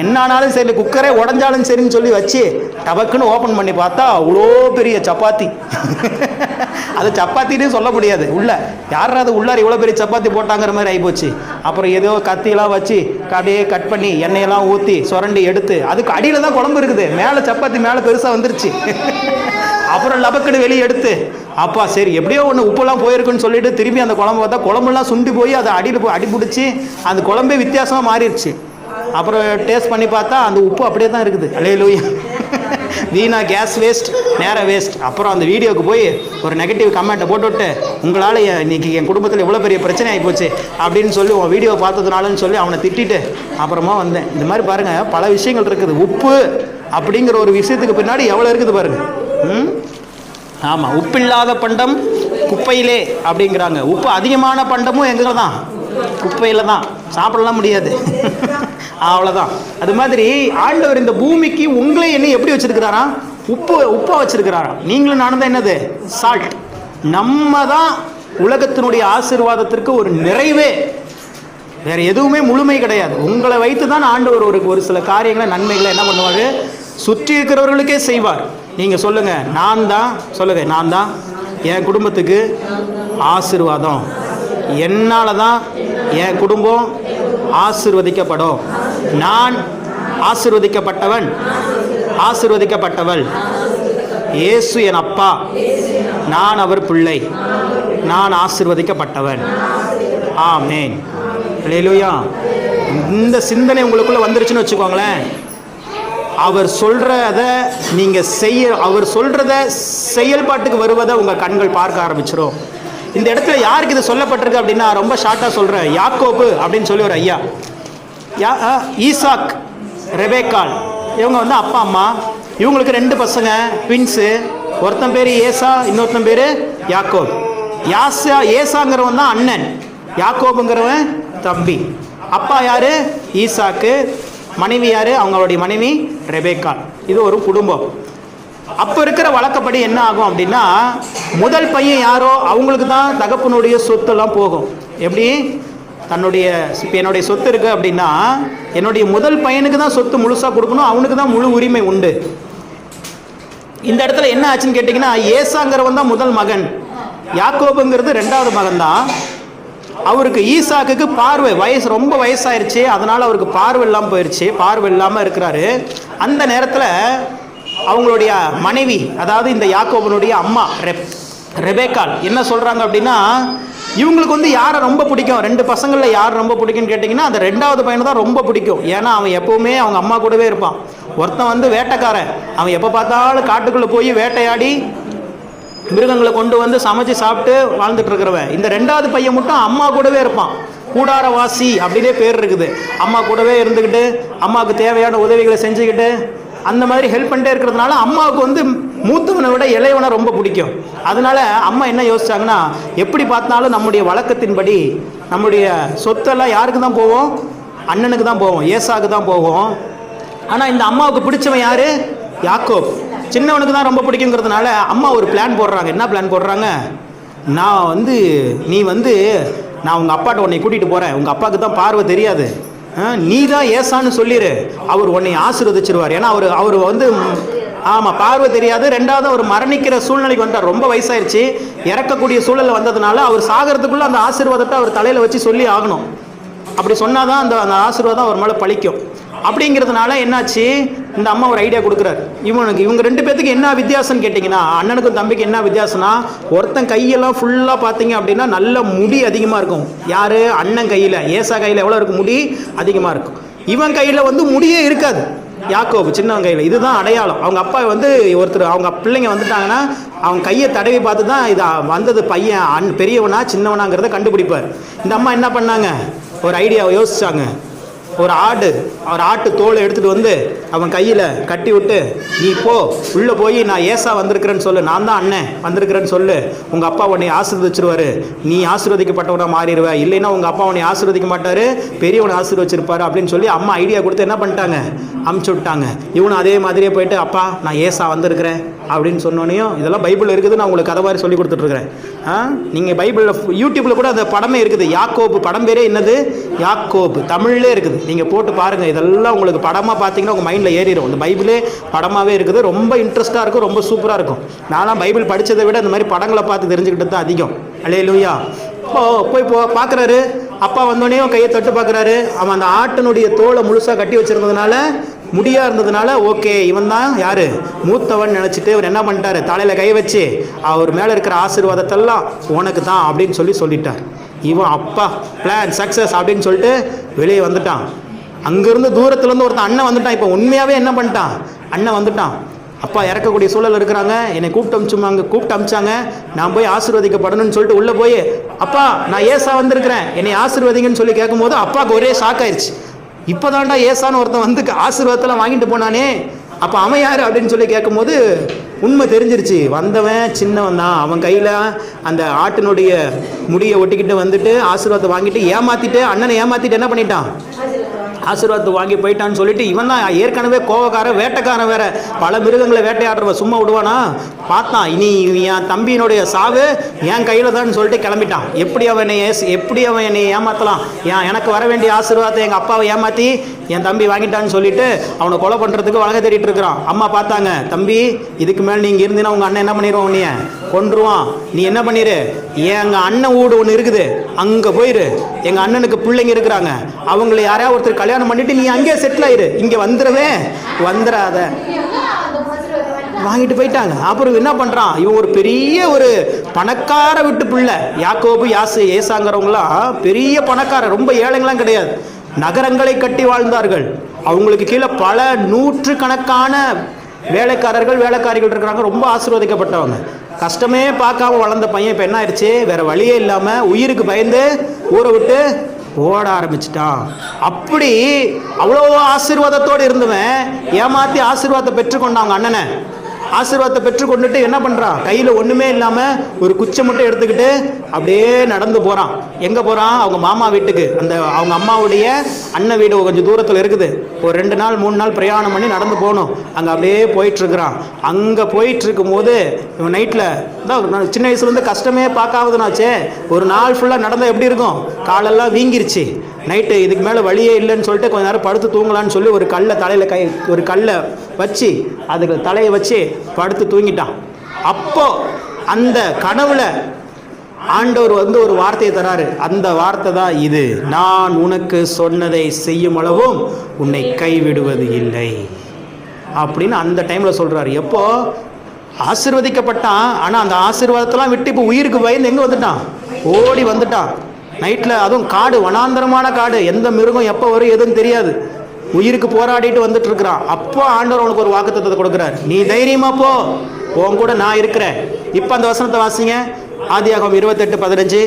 என்னானாலும் சரி, குக்கரே உடஞ்சாலும் சரின்னு சொல்லி வச்சு டபக்குன்னு ஓப்பன் பண்ணி பார்த்தா அவ்வளோ பெரிய சப்பாத்தி. அது சப்பாத்தின்னு சொல்ல முடியாது, உள்ள யாராவது உள்ளார் இவ்வளோ பெரிய சப்பாத்தி போட்டாங்கிற மாதிரி ஆகிப்போச்சு. அப்புறம் ஏதோ கத்தியெல்லாம் வச்சு அப்படியே கட் பண்ணி எண்ணெயெல்லாம் ஊற்றி சுரண்டி எடுத்து, அதுக்கு அடியில் தான் குழம்பு இருக்குது, மேலே சப்பாத்தி மேலே பெருசாக வந்துருச்சு. அப்புறம் லபக்குன்னு வெளியே எடுத்து அப்பா சரி எப்படியோ ஒன்று உப்பெல்லாம் போயிருக்குன்னு சொல்லிட்டு திரும்பி அந்த குழம்பு பார்த்தா குழம்புலாம் சுண்டி போய் அதை அடியில் அடிபிடிச்சி அந்த குழம்பே வித்தியாசமாக மாறிடுச்சு. அப்புறம் டேஸ்ட் பண்ணி பார்த்தா அந்த உப்பு அப்படியே தான் இருக்குது. அல்லேலூயா. வீணா கேஸ் வேஸ்ட், நேரம் வேஸ்ட். அப்புறம் அந்த வீடியோவுக்கு போய் ஒரு நெகட்டிவ் கமெண்ட்டை போட்டுவிட்டு, உங்களால் இன்றைக்கி என் குடும்பத்தில் எவ்வளோ பெரிய பிரச்சனை ஆகிப்போச்சு அப்படின்னு சொல்லி உன் வீடியோ பார்த்ததுனாலன்னு சொல்லி அவனை திட்டிட்டு அப்புறமா வந்தேன். இந்த மாதிரி பாருங்கள் பல விஷயங்கள் இருக்குது. உப்பு அப்படிங்கிற ஒரு விஷயத்துக்கு பின்னாடி எவ்வளோ இருக்குது பாருங்கள். ஆமாம், உப்பில்லாத பண்டம் குப்பையிலே அப்படிங்கிறாங்க. உப்பு அதிகமான பண்டமும் எங்கே தான், குப்பையில் தான், சாப்பிடலாம் முடியாது. அவ்வளோதான். அது மாதிரி ஆண்டவர் இந்த பூமிக்கு உங்களை என்ன எப்படி வச்சிருக்கிறாரா, உப்பாக வச்சிருக்கிறாரா. நீங்களும் நானும் தான் என்னது, சால்ட். நம்ம தான் உலகத்தினுடைய ஆசீர்வாதத்திற்கு ஒரு நிறைவே, வேறு எதுவுமே முழுமை கிடையாது. உங்களை வைத்து தான் ஆண்டவர் ஒரு சில காரியங்களை நன்மைகளை என்ன பண்ணுவார், சுற்றி இருக்கிறவர்களுக்கே செய்வார். நீங்கள் சொல்லுங்கள், நான் தான் என் குடும்பத்துக்கு ஆசீர்வாதம், என்னால் தான் என் குடும்பம் ஆசீர்வதிக்கப்படும். நான் ஆசீர்வதிக்கப்பட்டவன், ஆசீர்வதிக்கப்பட்டவள். இயேசு என் அப்பா, நான் அவர் பிள்ளை, நான் ஆசீர்வதிக்கப்பட்டவன். ஆமென். அல்லேலூயா. இந்த சிந்தனை உங்களுக்குள்ள வந்துருச்சுன்னு வச்சுக்கோங்களேன், அவர் சொல்கிறத நீங்கள் அவர் சொல்கிறத செயல்பாட்டுக்கு வருவதை உங்கள் கண்கள் பார்க்க ஆரம்பிச்சிடும். இந்த இடத்துல யாருக்கு இது சொல்லப்பட்டிருக்கு அப்படின்னா, ரொம்ப ஷார்ட்டாக சொல்கிறேன். யாக்கோபு அப்படின்னு சொல்லி ஒரு ஐயா, ஈசாக், ரெபேக்காள், இவங்க வந்து அப்பா அம்மா. இவங்களுக்கு 2 பசங்க, ட்வின்ஸு. ஒருத்தன் பேர் ஏசா, இன்னொருத்தன் பேர் யாக்கோப். ஏசாங்கிறவன் தான் அண்ணன், யாக்கோபுங்கிறவன் தம்பி. அப்பா யாரு? ஈசாக்கு. மனைவி யாரு? அவங்களுடைய மனைவி ரெபேக்காள். இது ஒரு குடும்பம். அப்போ இருக்கிற வழக்கப்படி என்ன ஆகும் அப்படின்னா, முதல் பையன் யாரோ அவங்களுக்கு தான் தகப்பனுடைய சொத்தெல்லாம் போகும். எப்படி? தன்னுடைய இப்போ என்னுடைய சொத்து இருக்குது அப்படின்னா, என்னுடைய முதல் பையனுக்கு தான் சொத்து முழுசாக கொடுக்கணும், அவனுக்கு தான் முழு உரிமை உண்டு. இந்த இடத்துல என்ன ஆச்சுன்னு கேட்டிங்கன்னா, ஏசாங்கிறவன் தான் முதல் மகன், யாக்கோபுங்கிறது 2வது மகன் தான். அவருக்கு ஈசாக்குக்கு பார்வை ரொம்ப வயசாயிருச்சு, அதனால் அவருக்கு பார்வை இல்லாமல் போயிடுச்சு, பார்வை இல்லாமல் இருக்கிறாரு. அந்த நேரத்தில் அவங்களுடைய மனைவி, அதாவது இந்த யாக்கோபனுடைய அம்மா ரெபேக்காள் என்ன சொல்கிறாங்க அப்படின்னா, இவங்களுக்கு வந்து யாரை ரொம்ப பிடிக்கும், 2 பசங்களில் யார் ரொம்ப பிடிக்கும்னு கேட்டிங்கன்னா, அந்த 2வது பையனை தான் ரொம்ப பிடிக்கும். ஏன்னா அவன் எப்போவுமே அவங்க அம்மா கூடவே இருப்பான். ஒருத்தன் வந்து வேட்டைக்காரன், அவன் எப்போ பார்த்தாலும் காட்டுக்குள்ளே போய் வேட்டையாடி மிருகங்களை கொண்டு வந்து சமைச்சு சாப்பிட்டு வாழ்ந்துட்டு இருக்கிறவன். இந்த 2வது பையன் மட்டும் அம்மா கூடவே இருப்பான். கூடாரவாசி அப்படின்னே பேர் இருக்குது. அம்மா கூடவே இருந்துக்கிட்டு அம்மாவுக்கு தேவையான உதவிகளை செஞ்சுக்கிட்டு அந்த மாதிரி ஹெல்ப் பண்ணிட்டே இருக்கிறதுனால அம்மாவுக்கு வந்து மூத்தவனை விட இளையவனை ரொம்ப பிடிக்கும். அதனால அம்மா என்ன யோசிச்சாங்கன்னா, எப்படி பார்த்தாலும் நம்முடைய வழக்கத்தின்படி நம்முடைய சொத்தெல்லாம் யாருக்கு தான் போவோம்? அண்ணனுக்கு தான் போவோம், ஏசாவுக்கு தான் போவோம். ஆனால் இந்த அம்மாவுக்கு பிடிச்சவன் யாரு? யாக்கோப். சின்னவனுக்கு தான் ரொம்ப பிடிக்குங்கிறதுனால அம்மா ஒரு பிளான் போடுறாங்க. என்ன பிளான் போடுறாங்க? நீ நான் உங்கள் அப்பாட்ட உன்னை கூட்டிகிட்டு போகிறேன், உங்கள் அப்பாவுக்கு தான் பார்வை தெரியாது, நீ தான் ஏசான்னு சொல்லிடு, அவர் உன்னை ஆசீர்வதிச்சிருவார். ஏன்னா அவர் வந்து ஆமாம் பார்வை தெரியாது, 2வது அவர் மரணிக்கிற சூழ்நிலைக்கு வந்தார், ரொம்ப வயசாயிருச்சு, இறக்கக்கூடிய சூழலில் வந்ததுனால அவர் சாகிறதுக்குள்ளே அந்த ஆசீர்வாதத்தை அவர் தலையில் வச்சு சொல்லி ஆகணும். அப்படி சொன்னால் தான் அந்த ஆசீர்வாதம் அவர் மேலே பழிக்கும். அப்படிங்கிறதுனால என்னாச்சு, இந்த அம்மா ஒரு ஐடியா கொடுக்குறாரு. இவங்க 2 பேத்துக்கு என்ன வித்தியாசம்னு கேட்டிங்கன்னா, அண்ணனுக்கும் தம்பிக்கு என்ன வித்தியாசம்னா, ஒருத்தன் கையெல்லாம் ஃபுல்லாக பார்த்தீங்க அப்படின்னா நல்ல முடி அதிகமாக இருக்கும். யார்? அண்ணன் கையில், ஏசா கையில் எவ்வளோ இருக்கும்? முடி அதிகமாக இருக்கும். இவன் கையில் வந்து முடியே இருக்காது, யாக்கோபு சின்னவன் கையில். இதுதான் அடையாளம். அவங்க அப்பா வந்து ஒருத்தர், அவங்க பிள்ளைங்க வந்துட்டாங்கன்னா அவங்க கையை தடவி பார்த்து தான் இது வந்தது பையன் பெரியவனா சின்னவனாங்கிறத கண்டுபிடிப்பார். இந்த அம்மா என்ன பண்ணாங்க, ஒரு ஐடியாவை யோசிச்சாங்க. ஒரு ஆட்டு தோலை எடுத்துகிட்டு வந்து அவன் கையில் கட்டி விட்டு, நீ போ உள்ளே போய் நான் ஏசா வந்திருக்கிறேன்னு சொல்லு, நான் தான் அண்ணன் வந்திருக்கிறேன்னு சொல்லு, உங்கள் அப்பா உன்னை ஆசீர்வதிச்சிருவார், நீ ஆசீர்வதிக்கப்பட்டவனாக மாறிடுவ, இல்லைன்னா உங்கள் அப்பா உன்னை ஆசீர்வதிக்க மாட்டார், பெரியவனை ஆசீர்வதிச்சிருப்பார் அப்படின்னு சொல்லி அம்மா ஐடியா கொடுத்து என்ன பண்ணிட்டாங்க, அமுச்சு விட்டாங்க. இவனும் அதே மாதிரியே போயிட்டு, அப்பா நான் ஏசா வந்திருக்கிறேன் அப்படின்னு சொன்னோன்னையும், இதெல்லாம் பைபிளில் இருக்குது, நான் உங்களுக்கு கதை மாதிரி சொல்லி கொடுத்துட்ருக்கிறேன். நீங்கள் பைபிளில் யூடியூப்பில் கூட அந்த படமே இருக்குது. யாக்கோபு படம் பேரே என்னது? யாக்கோபு தமிழ்லே இருக்குது. நீங்கள் போட்டு பாருங்கள், இதெல்லாம் உங்களுக்கு படமாக பார்த்தீங்கன்னா உங்கள் மைண்டில் ஏறிடும். இந்த பைபிளே படமாகவே இருக்குது, ரொம்ப இன்ட்ரெஸ்ட்டாக இருக்கும், ரொம்ப சூப்பராக இருக்கும். நான்லாம் பைபிள் படித்ததை விட இந்த மாதிரி படங்களை பார்த்து தெரிஞ்சுக்கிட்டு தான் அதிகம். அல்லேலூயா. போய் பார்க்குறாரு, அப்பா வந்தோடனே கையை தொட்டு பார்க்குறாரு. அவன் அந்த ஆட்டினுடைய தோலை முழுசாக கட்டி வச்சுருந்ததுனால, முடியாக இருந்ததுனால, ஓகே இவன் தான் யார்? மூத்தவன் நினச்சிட்டு இவர் என்ன பண்ணிட்டாரு, தலையில் கை வச்சு அவர் மேலே இருக்கிற ஆசீர்வாதத்தெல்லாம் உனக்கு தான் அப்படின்னு சொல்லிட்டார். இவன் அப்பா பிளான் சக்ஸஸ் அப்படின்னு சொல்லிட்டு வெளியே வந்துட்டான். அங்கேருந்து தூரத்துலேருந்து ஒருத்தன் அண்ணன் வந்துட்டான். இப்போ உண்மையாகவே என்ன பண்ணிட்டான், அண்ணன் வந்துட்டான். அப்பா இறக்கக்கூடிய சூழல் இருக்கிறாங்க, என்னை கூப்பிட்டு அமிச்சாங்க, நான் போய் ஆசீர்வதிக்கப்படணும்னு சொல்லிட்டு உள்ளே போய், அப்பா நான் ஏசா வந்திருக்கிறேன், என்னை ஆசீர்வதிங்கன்னு சொல்லி கேட்கும்போது அப்பாவுக்கு ஒரே ஷாக் ஆயிடுச்சு. இப்போ தான்டா ஏசான்னு ஒருத்தன் வந்து ஆசீர்வாதத்தெல்லாம் வாங்கிட்டு போனானே, அப்போ அவன் யார் அப்படின்னு சொல்லி கேட்கும்போது உண்மை தெரிஞ்சிருச்சு. வந்தவன் சின்னவன் தான், அவன் கையில் அந்த ஆட்டினுடைய முடியை ஒட்டிக்கிட்டு வந்துட்டு ஆசீர்வாதத்தை வாங்கிட்டு அண்ணனை ஏமாற்றிட்டு என்ன பண்ணிட்டான், ஆசீர்வாதத்தை வாங்கி போயிட்டான்னு சொல்லிட்டு, இவன் தான் ஏற்கனவே கோவக்காரன், வேட்டைக்காரன் வேற, பல மிருகங்களை வேட்டையாடுறவ சும்மா விடுவானா, பார்த்தான் இனி என் தம்பியினுடைய சாவு என் கையில் தான் சொல்லிட்டு கிளம்பிட்டான். எப்படி அவன் என்னை ஏமாற்றலாம், எனக்கு வர வேண்டிய ஆசீர்வாதத்தை எங்கள் அப்பாவை ஏமாற்றி என் தம்பி வாங்கிட்டான்னு சொல்லிட்டு அவனை கொலை பண்ணுறதுக்கு வழங்க தேடிட்டு இருக்கிறான். அம்மா பார்த்தாங்க, தம்பி இதுக்கு மேலே நீங்கள் இருந்தீங்கன்னா உங்கள் அண்ணன் என்ன பண்ணிடுவோம், உன்னைய கொன்றுவான். நீ என்ன பண்ணிடு, எங்கள் அண்ணன் வீடு ஒன்று இருக்குது, அங்கே போயிரு. எங்கள் அண்ணனுக்கு பிள்ளைங்க இருக்கிறாங்க, அவங்களை யாரையா ஒருத்தர் கல்யாணம் பண்ணிட்டு நீ அங்கேயே செட்டில் ஆயிரு, இங்கே வந்துடாத வாங்கிட்டு போயிட்டாங்க. அப்புறம் என்ன பண்ணுறான், இவன் ஒரு பெரிய ஒரு பணக்கார விட்டு பிள்ளை. யாக்கோபு ஏசாங்கிறவங்களாம் பெரிய பணக்கார, ரொம்ப ஏழைங்களாம் கிடையாது, நகரங்களை கட்டி வாழ்ந்தார்கள். அவங்களுக்கு கீழே பல நூற்றுக்கணக்கான வேலைக்காரிகள் இருக்கிறாங்க, ரொம்ப ஆசீர்வதிக்கப்பட்டவங்க. கஷ்டமே பார்க்காம வளர்ந்த பையன் இப்போ என்ன ஆயிடுச்சு, வேற வழியே இல்லாமல் உயிருக்கு பயந்து ஊரை விட்டு ஓட ஆரம்பிச்சிட்டான். அப்படி அவ்வளோ ஆசீர்வாதத்தோடு இருந்தவன் ஏமாற்றி ஆசீர்வாதத்தை பெற்றுக்கொண்டாங்க. அண்ணனை ஆசீர்வாதத்தை பெற்றுக்கொண்டுட்டு என்ன பண்ணுறான், கையில் ஒன்றுமே இல்லாமல் ஒரு குச்சை மட்டும் எடுத்துக்கிட்டு அப்படியே நடந்து போகிறான். எங்கே போகிறான், அவங்க மாமா வீட்டுக்கு. அவங்க அம்மாவுடைய அண்ணன் வீடு கொஞ்சம் தூரத்தில் இருக்குது. ஒரு 2 நாள் 3 நாள் பிரயாணம் பண்ணி நடந்து போகணும். அங்கே அப்படியே போயிட்டுருக்குறான். அங்கே போயிட்டுருக்கும் போது இவன் நைட்டில் தான், சின்ன வயசுலேருந்து கஷ்டமே பார்க்காதனாச்சே, ஒரு நாள் ஃபுல்லாக நடந்தால் எப்படி இருக்கும், காலெல்லாம் வீங்கிருச்சு. நைட்டு இதுக்கு மேலே வழியே இல்லைன்னு சொல்லிட்டு கொஞ்ச நேரம் படுத்து தூங்கலான்னு சொல்லி ஒரு கல்லை வச்சு அதுக்கு தலையை வச்சு படுத்து தூங்கிட்டான். அப்போ அந்த கனவுல ஆண்டவர் ஒரு வார்த்தையை தராரு. அந்த வார்த்தை தான் இது, நான் உனக்கு சொன்னதை செய்யும் அளவும் உன்னை கைவிடுவது இல்லை அப்படின்னு அந்த டைமில் சொல்கிறாரு. எப்போ ஆசீர்வதிக்கப்பட்டான், ஆனால் அந்த ஆசீர்வாதத்தெல்லாம் விட்டு இப்போ உயிருக்கு பயந்து எங்கே வந்துட்டான், ஓடி வந்துட்டான். நைட்டில், அதுவும் காடு, வனாந்தரமான காடு, எந்த மிருகம் எப்போ வரும் எதுவும் தெரியாது, உயிருக்கு போராடிட்டு வந்துட்டு இருக்கிறான். அப்போ ஆண்டவர் அவனுக்கு ஒரு வாக்குத்தத்தத்தை கொடுக்குறாரு, நீ தைரியமா போ, உன் கூட நான் இருக்கிறேன். இப்போ அந்த வசனத்தை வாசிங்க, ஆதியாகமம் 28:15.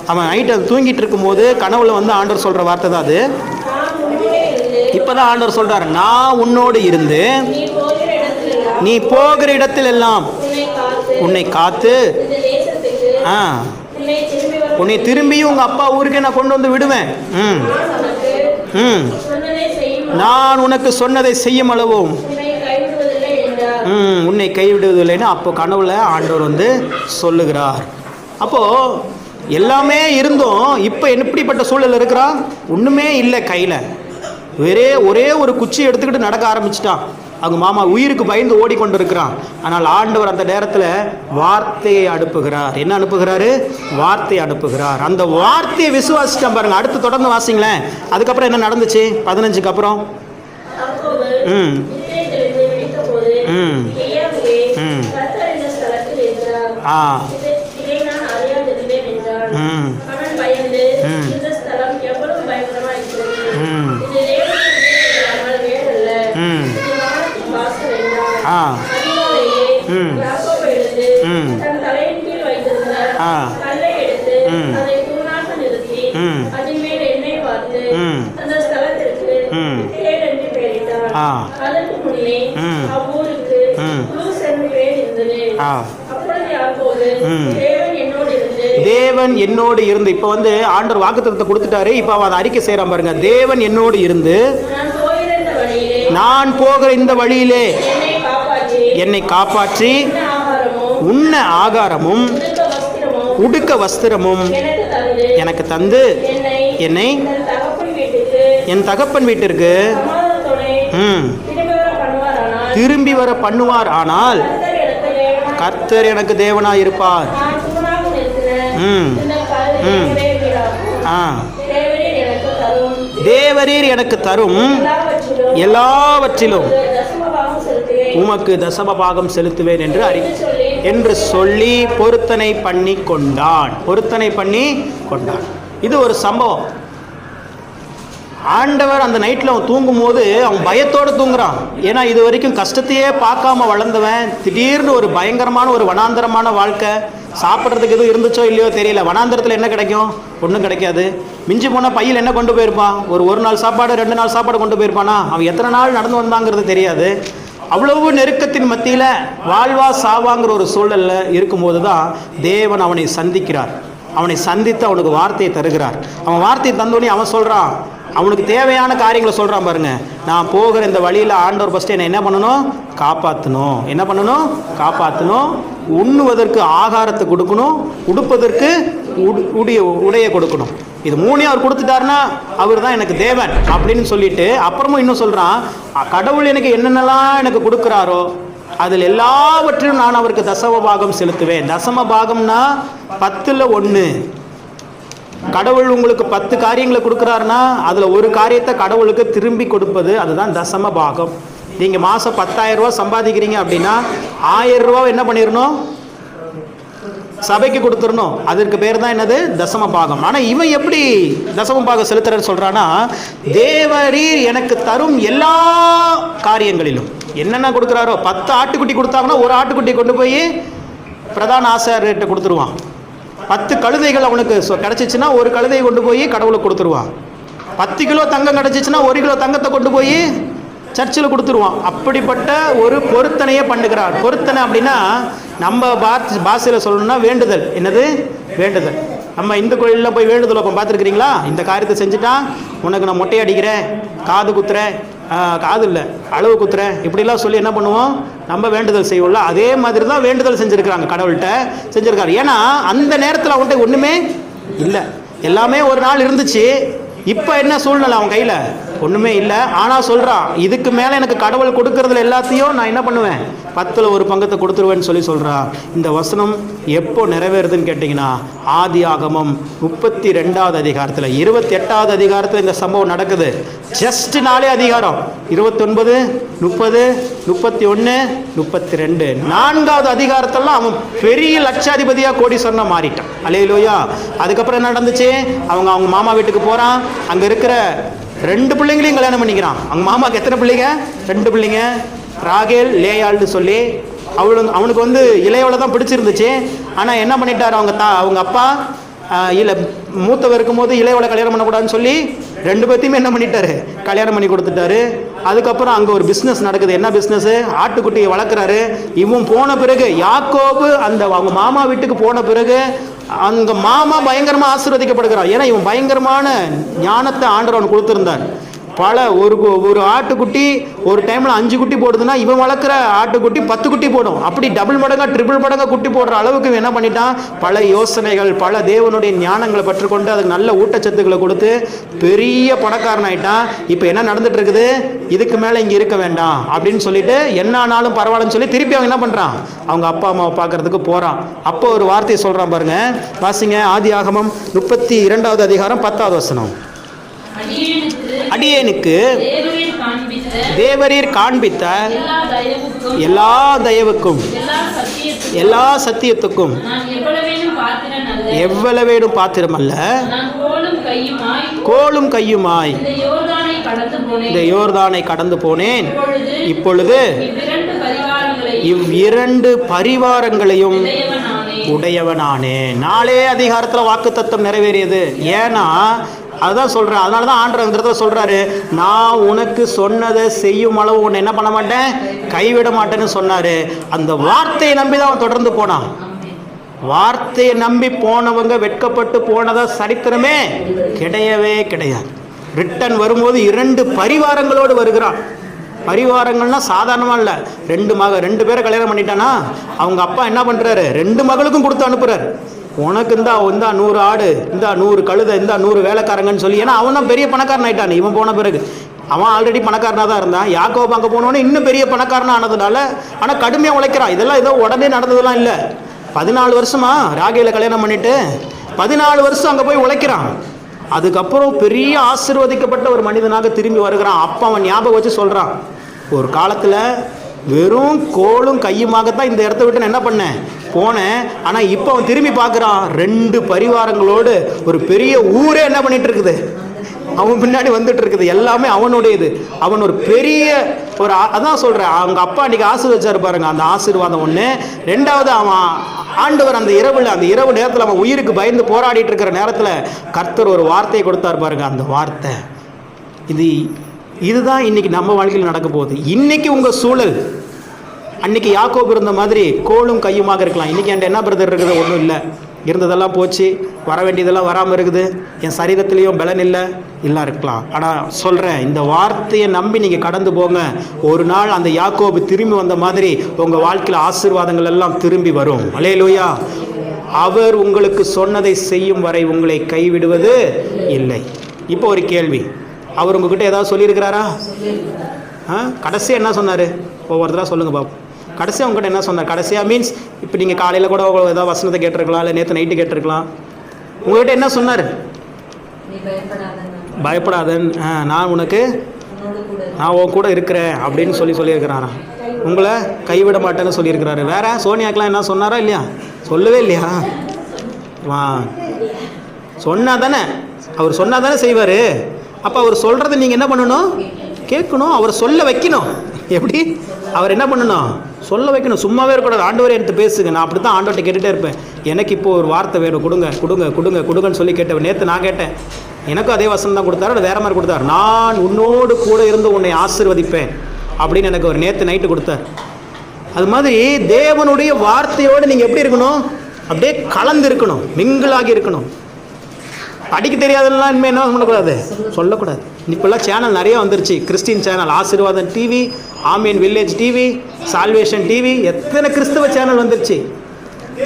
அவன் நைட்டை தூங்கிட்டு இருக்கும்போது கனவுல ஆண்டவர் சொல்கிற வார்த்தை தான் அது. இப்போதான் ஆண்டவர் சொல்கிறார், நான் உன்னோடு இருந்து நீ போகிற இடத்தில் எல்லாம் உன்னை காத்து உன்னை திரும்பியும் உங்கள் அப்பா ஊருக்கே நான் கொண்டு வந்து விடுவேன். நான் உனக்கு சொன்னதை செய்யும் அளவும் உன்னை கைவிடுவதில்லைன்னு அப்போ கனவுல ஆண்டவர் சொல்லுகிறார். அப்போது எல்லாமே இருந்தும் இப்போ எப்படிப்பட்ட சூழல் இருக்கிறான், ஒன்றுமே இல்லை கையில், ஒரே ஒரு குச்சி எடுத்துக்கிட்டு நடக்க ஆரம்பிச்சிட்டான். அவங்க மாமா உயிருக்கு பயந்து ஓடிக்கொண்டு இருக்கிறான். ஆனால் ஆண்டவர் அந்த நேரத்தில் வார்த்தையை அனுப்புகிறார். என்ன அனுப்புகிறாரு, வார்த்தையை அனுப்புகிறார். அந்த வார்த்தையை விசுவாசிச்சான் பாருங்க. அடுத்து தொடர்ந்து வாசிங்களேன். அதுக்கப்புறம் என்ன நடந்துச்சு 15க்கு அப்புறம்? தேவன் என்னோடு இருந்து, இப்ப ஆண்டவர் வாக்குத்தத்தத்தை கொடுத்துட்டாரு. இப்ப அவன் அறிக்கை செய்யறான் பாருங்க. தேவன் என்னோடு இருந்து நான் போகிற இந்த வழியிலே என்னை காப்பாற்றி உண்ண ஆகாரமும் உடுக்க வஸ்திரமும் எனக்கு தந்து என்னை என் தகப்பன் வீட்டிற்கு திரும்பி வர பண்ணுவார். ஆனால் கர்த்தர் எனக்கு தேவனாய் இருப்பார். தேவரீர் எனக்கு தரும் எல்லாவற்றிலும் உமக்கு தசமபாகம் செலுத்துவேன் என்று சொல்லி பொருத்தனை பண்ணி கொண்டான். இது ஒரு சம்பவம். ஆண்டவர் அந்த நைட்டில் அவன் தூங்கும் போது அவன் பயத்தோடு தூங்குறான். ஏன்னா இது வரைக்கும் கஷ்டத்தையே பார்க்காம வளர்ந்தவன் திடீர்னு ஒரு பயங்கரமான ஒரு வனாந்தரமான வாழ்க்கை. சாப்பிட்றதுக்கு எதுவும் இருந்துச்சோ இல்லையோ தெரியல. வனாந்தரத்தில் என்ன கிடைக்கும், ஒன்றும் கிடைக்காது. மிஞ்சி போனால் பையில் என்ன கொண்டு போயிருப்பான், ஒரு நாள் சாப்பாடு 2 நாள் சாப்பாடு கொண்டு போயிருப்பானா. அவன் எத்தனை நாள் நடந்து வந்தாங்கிறது தெரியாது. அவ்வளவு நெருக்கத்தின் மத்தியில் வாழ்வா சாவாங்கிற ஒரு சூழலில் இருக்கும்போது தான் தேவன் அவனை சந்திக்கிறார். அவனை சந்தித்து அவனுக்கு வார்த்தையை தருகிறார். அவன் வார்த்தையை தந்தோடனே அவன் சொல்கிறான், அவனுக்கு தேவையான காரியங்களை சொல்கிறான் பாருங்க. நான் போகிற இந்த வழியில் ஆண்டவர் ஃபஸ்ட்டு என்னை என்ன பண்ணணும், காப்பாற்றணும். உண்ணுவதற்கு ஆகாரத்தை கொடுக்கணும், உடுப்பதற்கு உடைய கொடுக்கணும். இது 3 அவர் கொடுத்துட்டாருன்னா அவர் தான் எனக்கு தேவன் அப்படின்னு சொல்லிட்டு அப்புறமும் இன்னும் சொல்கிறான், கடவுள் எனக்கு என்னென்னலாம் எனக்கு கொடுக்குறாரோ அதில் எல்லாவற்றிலும் நான் அவருக்கு தசம பாகம் செலுத்துவேன். தசம பாகம்னா 10/1. கடவுள் உங்களுக்கு 10 காரியங்களை கொடுக்குறாருன்னா அதில் ஒரு காரியத்தை கடவுளுக்கு திரும்பி கொடுப்பது, அதுதான் தசம பாகம். நீங்கள் மாதம் 10,000 ரூபா சம்பாதிக்கிறீங்க அப்படின்னா 1000 ரூபா என்ன பண்ணிடணும்? சபைக்கு கொடுத்துடணும். அதற்கு பேர் தான் என்னது? தசம பாகம். ஆனால் இவன் எப்படி தசம பாகம் செலுத்துறன்னு சொல்கிறான்னா, தேவரீர் எனக்கு தரும் எல்லா காரியங்களிலும் என்னென்ன கொடுக்குறாரோ, 10 ஆட்டுக்குட்டி கொடுத்தாங்கன்னா ஒரு ஆட்டுக்குட்டி கொண்டு போய் பிரதான ஆசாரியர்கிட்ட கொடுத்துருவான். 10 கழுதைகள் அவனுக்கு கிடச்சிச்சின்னா ஒரு கழுதையை கொண்டு போய் கடவுளுக்கு கொடுத்துருவான். 10 கிலோ தங்கம் கிடச்சிச்சின்னா 1 கிலோ தங்கத்தை கொண்டு போய் சர்ச்சில் கொடுத்துருவான். அப்படிப்பட்ட ஒரு பொருத்தனையை பண்ணுகிறார். பொருத்தனை அப்படின்னா நம்ம பாஷையில் சொல்லணும்னா வேண்டுதல். என்னது? வேண்டுதல். நம்ம இந்து கோயிலில் போய் வேண்டுதல் அப்போ பார்த்துருக்கிறீங்களா? இந்த காரியத்தை செஞ்சுட்டா உனக்கு நான் மொட்டை அடிக்கிறேன், காது குத்துறேன், காது இல்லை அளவு குத்துறேன், இப்படிலாம் சொல்லி என்ன பண்ணுவோம்? நம்ம வேண்டுதல் செய்வோம்ல, அதே மாதிரி தான் வேண்டுதல் செஞ்சுருக்கிறாங்க, கடவுள்கிட்ட செஞ்சுருக்காரு. ஏன்னா அந்த நேரத்தில் அவன்கிட்ட ஒன்றுமே இல்லை, எல்லாமே ஒரு நாள் இருந்துச்சு. இப்போ என்ன சூழ்நிலை? அவன் கையில் ஒன்றுமே இல்லை. ஆனால் சொல்கிறான், இதுக்கு மேலே எனக்கு கடவுள் கொடுக்கறதுல எல்லாத்தையும் நான் என்ன பண்ணுவேன்? 10ல் 1 பங்கத்தை கொடுத்துருவேன்னு சொல்கிறான். இந்த வசனம் எப்போ நிறைவேறுதுன்னு கேட்டிங்கன்னா, ஆதியாகமம் 32வது அதிகாரத்தில், 28வது அதிகாரத்தில் இந்த சம்பவம் நடக்குது. ஜஸ்ட் 4 அதிகாரம், 29, 30, 31, 32. 4வது அதிகாரத்தெல்லாம் அவன் பெரிய லட்சாதிபதியாக கோடீஸ்வரனாக மாறிட்டான். அல்லேலூயா. அதுக்கப்புறம் என்ன நடந்துச்சு? அவங்க மாமா வீட்டுக்கு போகிறான். அங்கே இருக்கிற 2 பிள்ளைங்களையும் கல்யாணம் பண்ணிக்கிறான். அவங்க மாமாவுக்கு எத்தனை பிள்ளைங்க? 2 பிள்ளைங்க, ராகேல், லேயாள்னு சொல்லி. அவனுக்கு இளையவளை தான் பிடிச்சிருந்துச்சு. ஆனால் என்ன பண்ணிட்டார் அவங்க அப்பா? இல்லை, மூத்தவர் இருக்கும்போது இளையவளை கல்யாணம் பண்ணக்கூடாதுன்னு சொல்லி 2 பேர்த்தையுமே என்ன பண்ணிட்டாரு? கல்யாணம் பண்ணி கொடுத்துட்டாரு. அதுக்கப்புறம் அங்கே ஒரு பிஸ்னஸ் நடக்குது. என்ன பிஸ்னஸ்? ஆட்டுக்குட்டியை வளர்க்குறாரு. இவன் போன பிறகு, யாக்கோபு அவங்க மாமா வீட்டுக்கு போன பிறகு அங்கே மாமா பயங்கரமாக ஆசீர்வதிக்கப்படுகிறான். ஏன்னா இவன் பயங்கரமான ஞானத்தை ஆண்டவர் அவனுக்கு கொடுத்துருந்தார். ஒரு ஆட்டுக்குட்டி ஒரு டைமில் 5 குட்டி போடுதுன்னா, இவன் வளர்க்குற ஆட்டுக்குட்டி 10 குட்டி போடும். அப்படி டபுள் மடங்காக ட்ரிபிள் மடங்காக குட்டி போடுற அளவுக்கு இவன் என்ன பண்ணிட்டான்? பல யோசனைகள், பல தேவனுடைய ஞானங்களை பெற்றுக்கொண்டு அதுக்கு நல்ல ஊட்டச்சத்துக்களை கொடுத்து பெரிய பணக்காரன் ஆகிட்டான். இப்போ என்ன நடந்துட்டு இருக்குது? இதுக்கு மேலே இங்கே இருக்க வேண்டாம் அப்படின்னு சொல்லிட்டு, என்ன ஆனாலும் பரவாயில்லன்னு சொல்லி திருப்பி அவன் என்ன பண்ணுறான்? அவங்க அப்பா அம்மாவை பார்க்கறதுக்கு போகிறான். அப்போ ஒரு வார்த்தையை சொல்கிறான் பாருங்க, வாசிங்க. ஆதியாகமம் 32வது அதிகாரம் 10வது வசனம். அடியேனுக்கு தேவரீர் காண்பித்த எல்லா தயவுக்கும் எல்லா சத்தியத்துக்கும் எவ்வளவேனும் பாத்திரமல்ல, கோலும் கையுமாய் இந்த யோர்தானை கடந்து போனேன். இப்பொழுது இவ்2 பரிவாரங்களையும் உடையவனானே. 4 அதிகாரத்தில் வாக்குத்தத்தம் நிறைவேறியது. ஏன்னா அதுதான் சொல்கிறேன். அதனால தான் ஆண்டவர் சொல்கிறாரு, நான் உனக்கு சொன்னதை செய்யும் அளவு உன்னை என்ன பண்ண மாட்டேன், கைவிட மாட்டேன்னு சொன்னார். அந்த வார்த்தையை நம்பி தான் அவன் தொடர்ந்து போனான். வார்த்தையை நம்பி போனவங்க வெட்கப்பட்டு போனதா சரித்திரமே கிடையவே கிடையாது. ரிட்டன் வரும்போது 2 பரிவாரங்களோடு வருகிறான். பரிவாரங்கள்னா சாதாரணமாக இல்லை. 2 பேரை கல்யாணம் பண்ணிட்டானா அவங்க அப்பா என்ன பண்ணுறாரு? 2 மகளுக்கும் கொடுத்து அனுப்புகிறார். உனக்கு இந்தா 100 ஆடு, இந்தா 100 கழுதை, இந்தா 100 வேலைக்காரங்கன்னு சொல்லி. ஏன்னா அவன் தான் பெரிய பணக்காரன் ஆகிட்டான். இவன் போன பிறகு அவன் ஆல்ரெடி பணக்காரனாக தான் இருந்தான். யாக்கோபு அங்கே போனோன்னே இன்னும் பெரிய பணக்காரனாக ஆனதுனால, ஆனால் கடுமையாக உழைக்கிறான். இதெல்லாம் ஏதோ உடனே நடந்ததெல்லாம் இல்லை. 14 வருஷமா ராகேல கல்யாணம் பண்ணிட்டு 14 வருஷம் அங்கே போய் உழைக்கிறான். அதுக்கப்புறம் பெரிய ஆசீர்வதிக்கப்பட்ட ஒரு மனிதனாக திரும்பி வருகிறான். அப்போ அவன் ஞாபகம் வச்சு சொல்கிறான், ஒரு காலத்தில் வெறும் கோலும் கையுமாகத்தான் இந்த இடத்த விட்டு நான் என்ன பண்ணேன், போனேன். ஆனால் இப்போ அவன் திரும்பி பார்க்குறான், 2 பரிவாரங்களோடு ஒரு பெரிய ஊரே என்ன பண்ணிட்டு இருக்குது, அவன் பின்னாடி வந்துட்டு இருக்குது. எல்லாமே அவனுடையது. அவன் ஒரு பெரிய அதான் சொல்கிறேன், அவங்க அப்பா அன்றைக்கி ஆசீர்வதிச்சாரு பாருங்க. அந்த ஆசீர்வாதம் ஒன்று. 2வது, அவன் ஆண்டவர் அந்த இரவு நேரத்தில் அவன் உயிருக்கு பயந்து போராடிட்டு இருக்கிற நேரத்தில் கர்த்தர் ஒரு வார்த்தையை கொடுத்தார் பாருங்க. அந்த வார்த்தை இதுதான் இன்னைக்கு நம்ம வாழ்க்கையில் நடக்க போகுது. இன்னைக்கு உங்கள் சூழல் அன்னைக்கு யாக்கோபு இருந்த மாதிரி கோலும் கையுமாக இருக்கலாம். இன்றைக்கி என்கிட்ட என்ன பிரதர் இருக்குது? ஒன்றும் இல்லை, இருந்ததெல்லாம் போச்சு, வர வேண்டியதெல்லாம் வராமல் இருக்குது, என் சரீரத்துலேயும் பலன் இல்லை இருக்கலாம். ஆனால் சொல்கிறேன், இந்த வார்த்தையை நம்பி நீங்கள் கடந்து போங்க. ஒரு நாள் அந்த யாக்கோபு திரும்பி வந்த மாதிரி உங்கள் வாழ்க்கையில் ஆசீர்வாதங்கள் எல்லாம் திரும்பி வரும். அல்லேலூயா. அவர் உங்களுக்கு சொன்னதை செய்யும் வரை உங்களை கைவிடுவது இல்லை. இப்போ ஒரு கேள்வி, அவர் உங்ககிட்ட ஏதாவது சொல்லியிருக்கிறாரா? கடைசி என்ன சொன்னார்? ஒவ்வொருத்தராக சொல்லுங்கள் பாப்போம். கடைசியாக உங்கள்கிட்ட என்ன சொன்னார்? கடைசியாக மீன்ஸ் இப்போ நீங்கள் காலையில் கூட ஏதாவது வசனத்தை கேட்டிருக்கலாம், இல்லை நேற்று நைட்டு கேட்டிருக்கலாம். உங்கள்கிட்ட என்ன சொன்னார்? பயப்படாதன், நான் உன் கூட இருக்கிறேன் அப்படின்னு சொல்லியிருக்கிறாரா? உங்களை கைவிட மாட்டேன்னு சொல்லியிருக்கிறாரு. வேற சோனியாக்கெலாம் என்ன சொன்னாரா இல்லையா? சொல்லவே இல்லையா? வா, சொன்னா தானே, அவர் சொன்னா தானே செய்வார். அப்போ அவர் சொல்கிறத நீங்கள் என்ன பண்ணணும்? கேட்கணும். அவர் சொல்ல வைக்கணும். எப்படி? அவர் என்ன பண்ணணும்? சொல்ல வைக்கணும். சும்மாவே இருக்கக்கூடாது. ஆண்டவரே எடுத்து பேசுங்க. நான் அப்படி தான் ஆண்டவர்கிட்ட கேட்டுகிட்டே இருப்பேன். எனக்கு இப்போது ஒரு வார்த்தை வேணும், கொடுங்க கொடுங்க கொடுங்க கொடுங்கன்னு சொல்லி கேட்டேன். நேற்று நான் கேட்டேன், எனக்கும் அதே வசனம் தான் கொடுத்தாரு, அது வேறு மாதிரி கொடுத்தார். நான் உன்னோடு கூட இருந்து உன்னை ஆசீர்வதிப்பேன் அப்படின்னு எனக்கு ஒரு நேற்று நைட்டு கொடுத்தார். அது மாதிரி தேவனுடைய வார்த்தையோடு நீங்கள் எப்படி இருக்கணும்? அப்படியே கலந்து இருக்கணும், மிங்கிளாகி இருக்கணும். படிக்க தெரியாதெல்லாம் இனிமேல் என்ன பண்ணக்கூடாது? சொல்லக்கூடாது. இப்போல்லாம் சேனல் நிறைய வந்துருச்சு. கிறிஸ்டின் சேனல், ஆசீர்வாதம் டிவி, ஆமீன் வில்லேஜ் டிவி, சால்வேஷன் டிவி, எத்தனை கிறிஸ்தவ சேனல் வந்துருச்சு.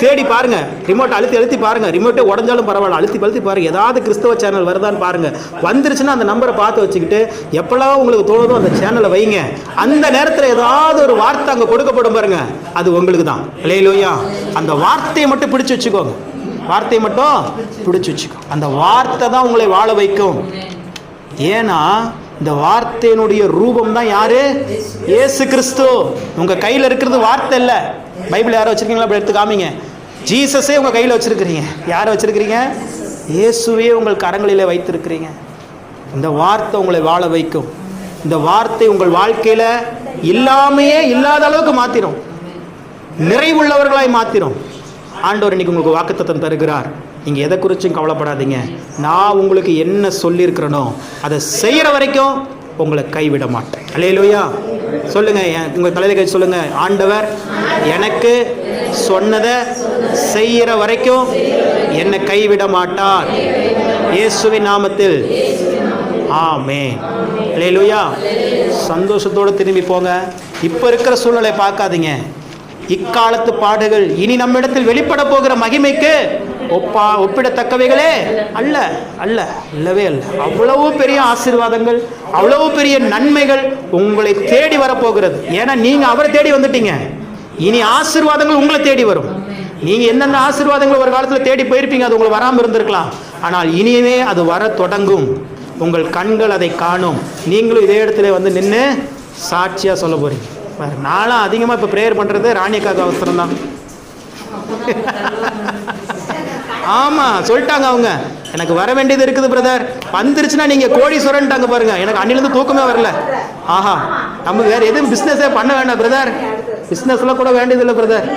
தேடி பாருங்கள், ரிமோட்டை அழுத்தி பாருங்கள். ரிமோட்டே உடஞ்சாலும் பரவாயில்ல, அழுத்தி பாருங்கள். ஏதாவது கிறிஸ்தவ சேனல் வருதான்னு பாருங்கள். வந்துருச்சுன்னா அந்த நம்பரை பார்த்து வச்சுக்கிட்டு எப்போல்லாம் உங்களுக்கு தோணுதோ அந்த சேனலை வைங்க. அந்த நேரத்தில் ஏதாவது ஒரு வார்த்தை அங்கே கொடுக்கப்படும் பாருங்க, அது உங்களுக்கு தான். அல்லேலூயா. அந்த வார்த்தையை மட்டும் பிடிச்சி வச்சுக்கோங்க. வார்த்தையை மட்டும் பிடிச்சி வச்சுக்கோ. அந்த வார்த்தை தான் உங்களை வாழ வைக்கும். ஏன்னா இந்த வார்த்தையினுடைய ரூபம் தான் யாரு? இயேசு கிறிஸ்து. உங்கள் கையில் இருக்கிறது வார்த்தை இல்லை. பைபிள் யாரை வச்சுருக்கீங்களா? அப்படி எடுத்து காமிங்க. ஜீசஸே உங்கள் கையில் வச்சுருக்கிறீங்க. யாரை வச்சுருக்கிறீங்க? இயேசுவே உங்கள் கரங்களிலே வைத்திருக்கிறீங்க. இந்த வார்த்தை உங்களை வாழ வைக்கும். இந்த வார்த்தை உங்கள் வாழ்க்கையில் இல்லாத அளவுக்கு மாற்றிடும், நிறைவுள்ளவர்களாய் மாற்றிடும். ஆண்டவர் இன்னைக்கு உங்களுக்கு வாக்குத்தத்தம் தருகிறார். நீங்கள் எதை குறிச்சும் கவலைப்படாதீங்க. நான் உங்களுக்கு என்ன சொல்லியிருக்கிறேனோ அதை செய்கிற வரைக்கும் உங்களை கைவிட மாட்டேன். அல்லேலூயா. சொல்லுங்கள், உங்கள் தலையில கை சொல்லுங்கள், ஆண்டவர் எனக்கு சொன்னதை செய்கிற வரைக்கும் என்னை கைவிட மாட்டார். இயேசுவின் நாமத்தில் ஆமென். அல்லேலூயா. சந்தோஷத்தோடு திரும்பி போங்க. இப்போ இருக்கிற சூழ்நிலை பார்க்காதீங்க. இக்காலத்து பாடுகள் இனி நம்மிடத்தில் வெளிப்பட போகிற மகிமைக்கு ஒப்பிடத்தக்கவைகளே அல்ல, இல்லவே அல்ல. அவ்வளவு பெரிய ஆசீர்வாதங்கள், அவ்வளவு பெரிய நன்மைகள் உங்களை தேடி வரப்போகிறது. ஏன்னா நீங்க அவரை தேடி வந்துட்டீங்க. இனி ஆசீர்வாதங்கள் உங்களை தேடி வரும். நீங்க எந்தெந்த ஆசீர்வாதங்கள் ஒரு காலத்தில் தேடி போயிருப்பீங்க, அது உங்களை வராமல் இருந்திருக்கலாம். ஆனால் இனிமே அது வர தொடங்கும். உங்கள் கண்கள் அதை காணும். நீங்களும் இதே இடத்துல வந்து நின்று சாட்சியா சொல்ல போறீங்க. நானும் அதிகமாக இப்போ ப்ரேயர் பண்ணுறது ராணியக்காக அவசரம் தான். ஆமாம், சொல்லிட்டாங்க அவங்க, எனக்கு வர வேண்டியது இருக்குது பிரதர். வந்துருச்சுன்னா நீங்கள் கோடீஸ்வரன்ட்டாங்க பாருங்க. எனக்கு அன்னிலேருந்து தூக்கமே வரல. ஆஹா, நம்ம வேறு எதுவும் பிஸ்னஸே பண்ண வேண்டாம் பிரதர், பிஸ்னஸ்லாம் கூட வேண்டியதில்லை பிரதர்,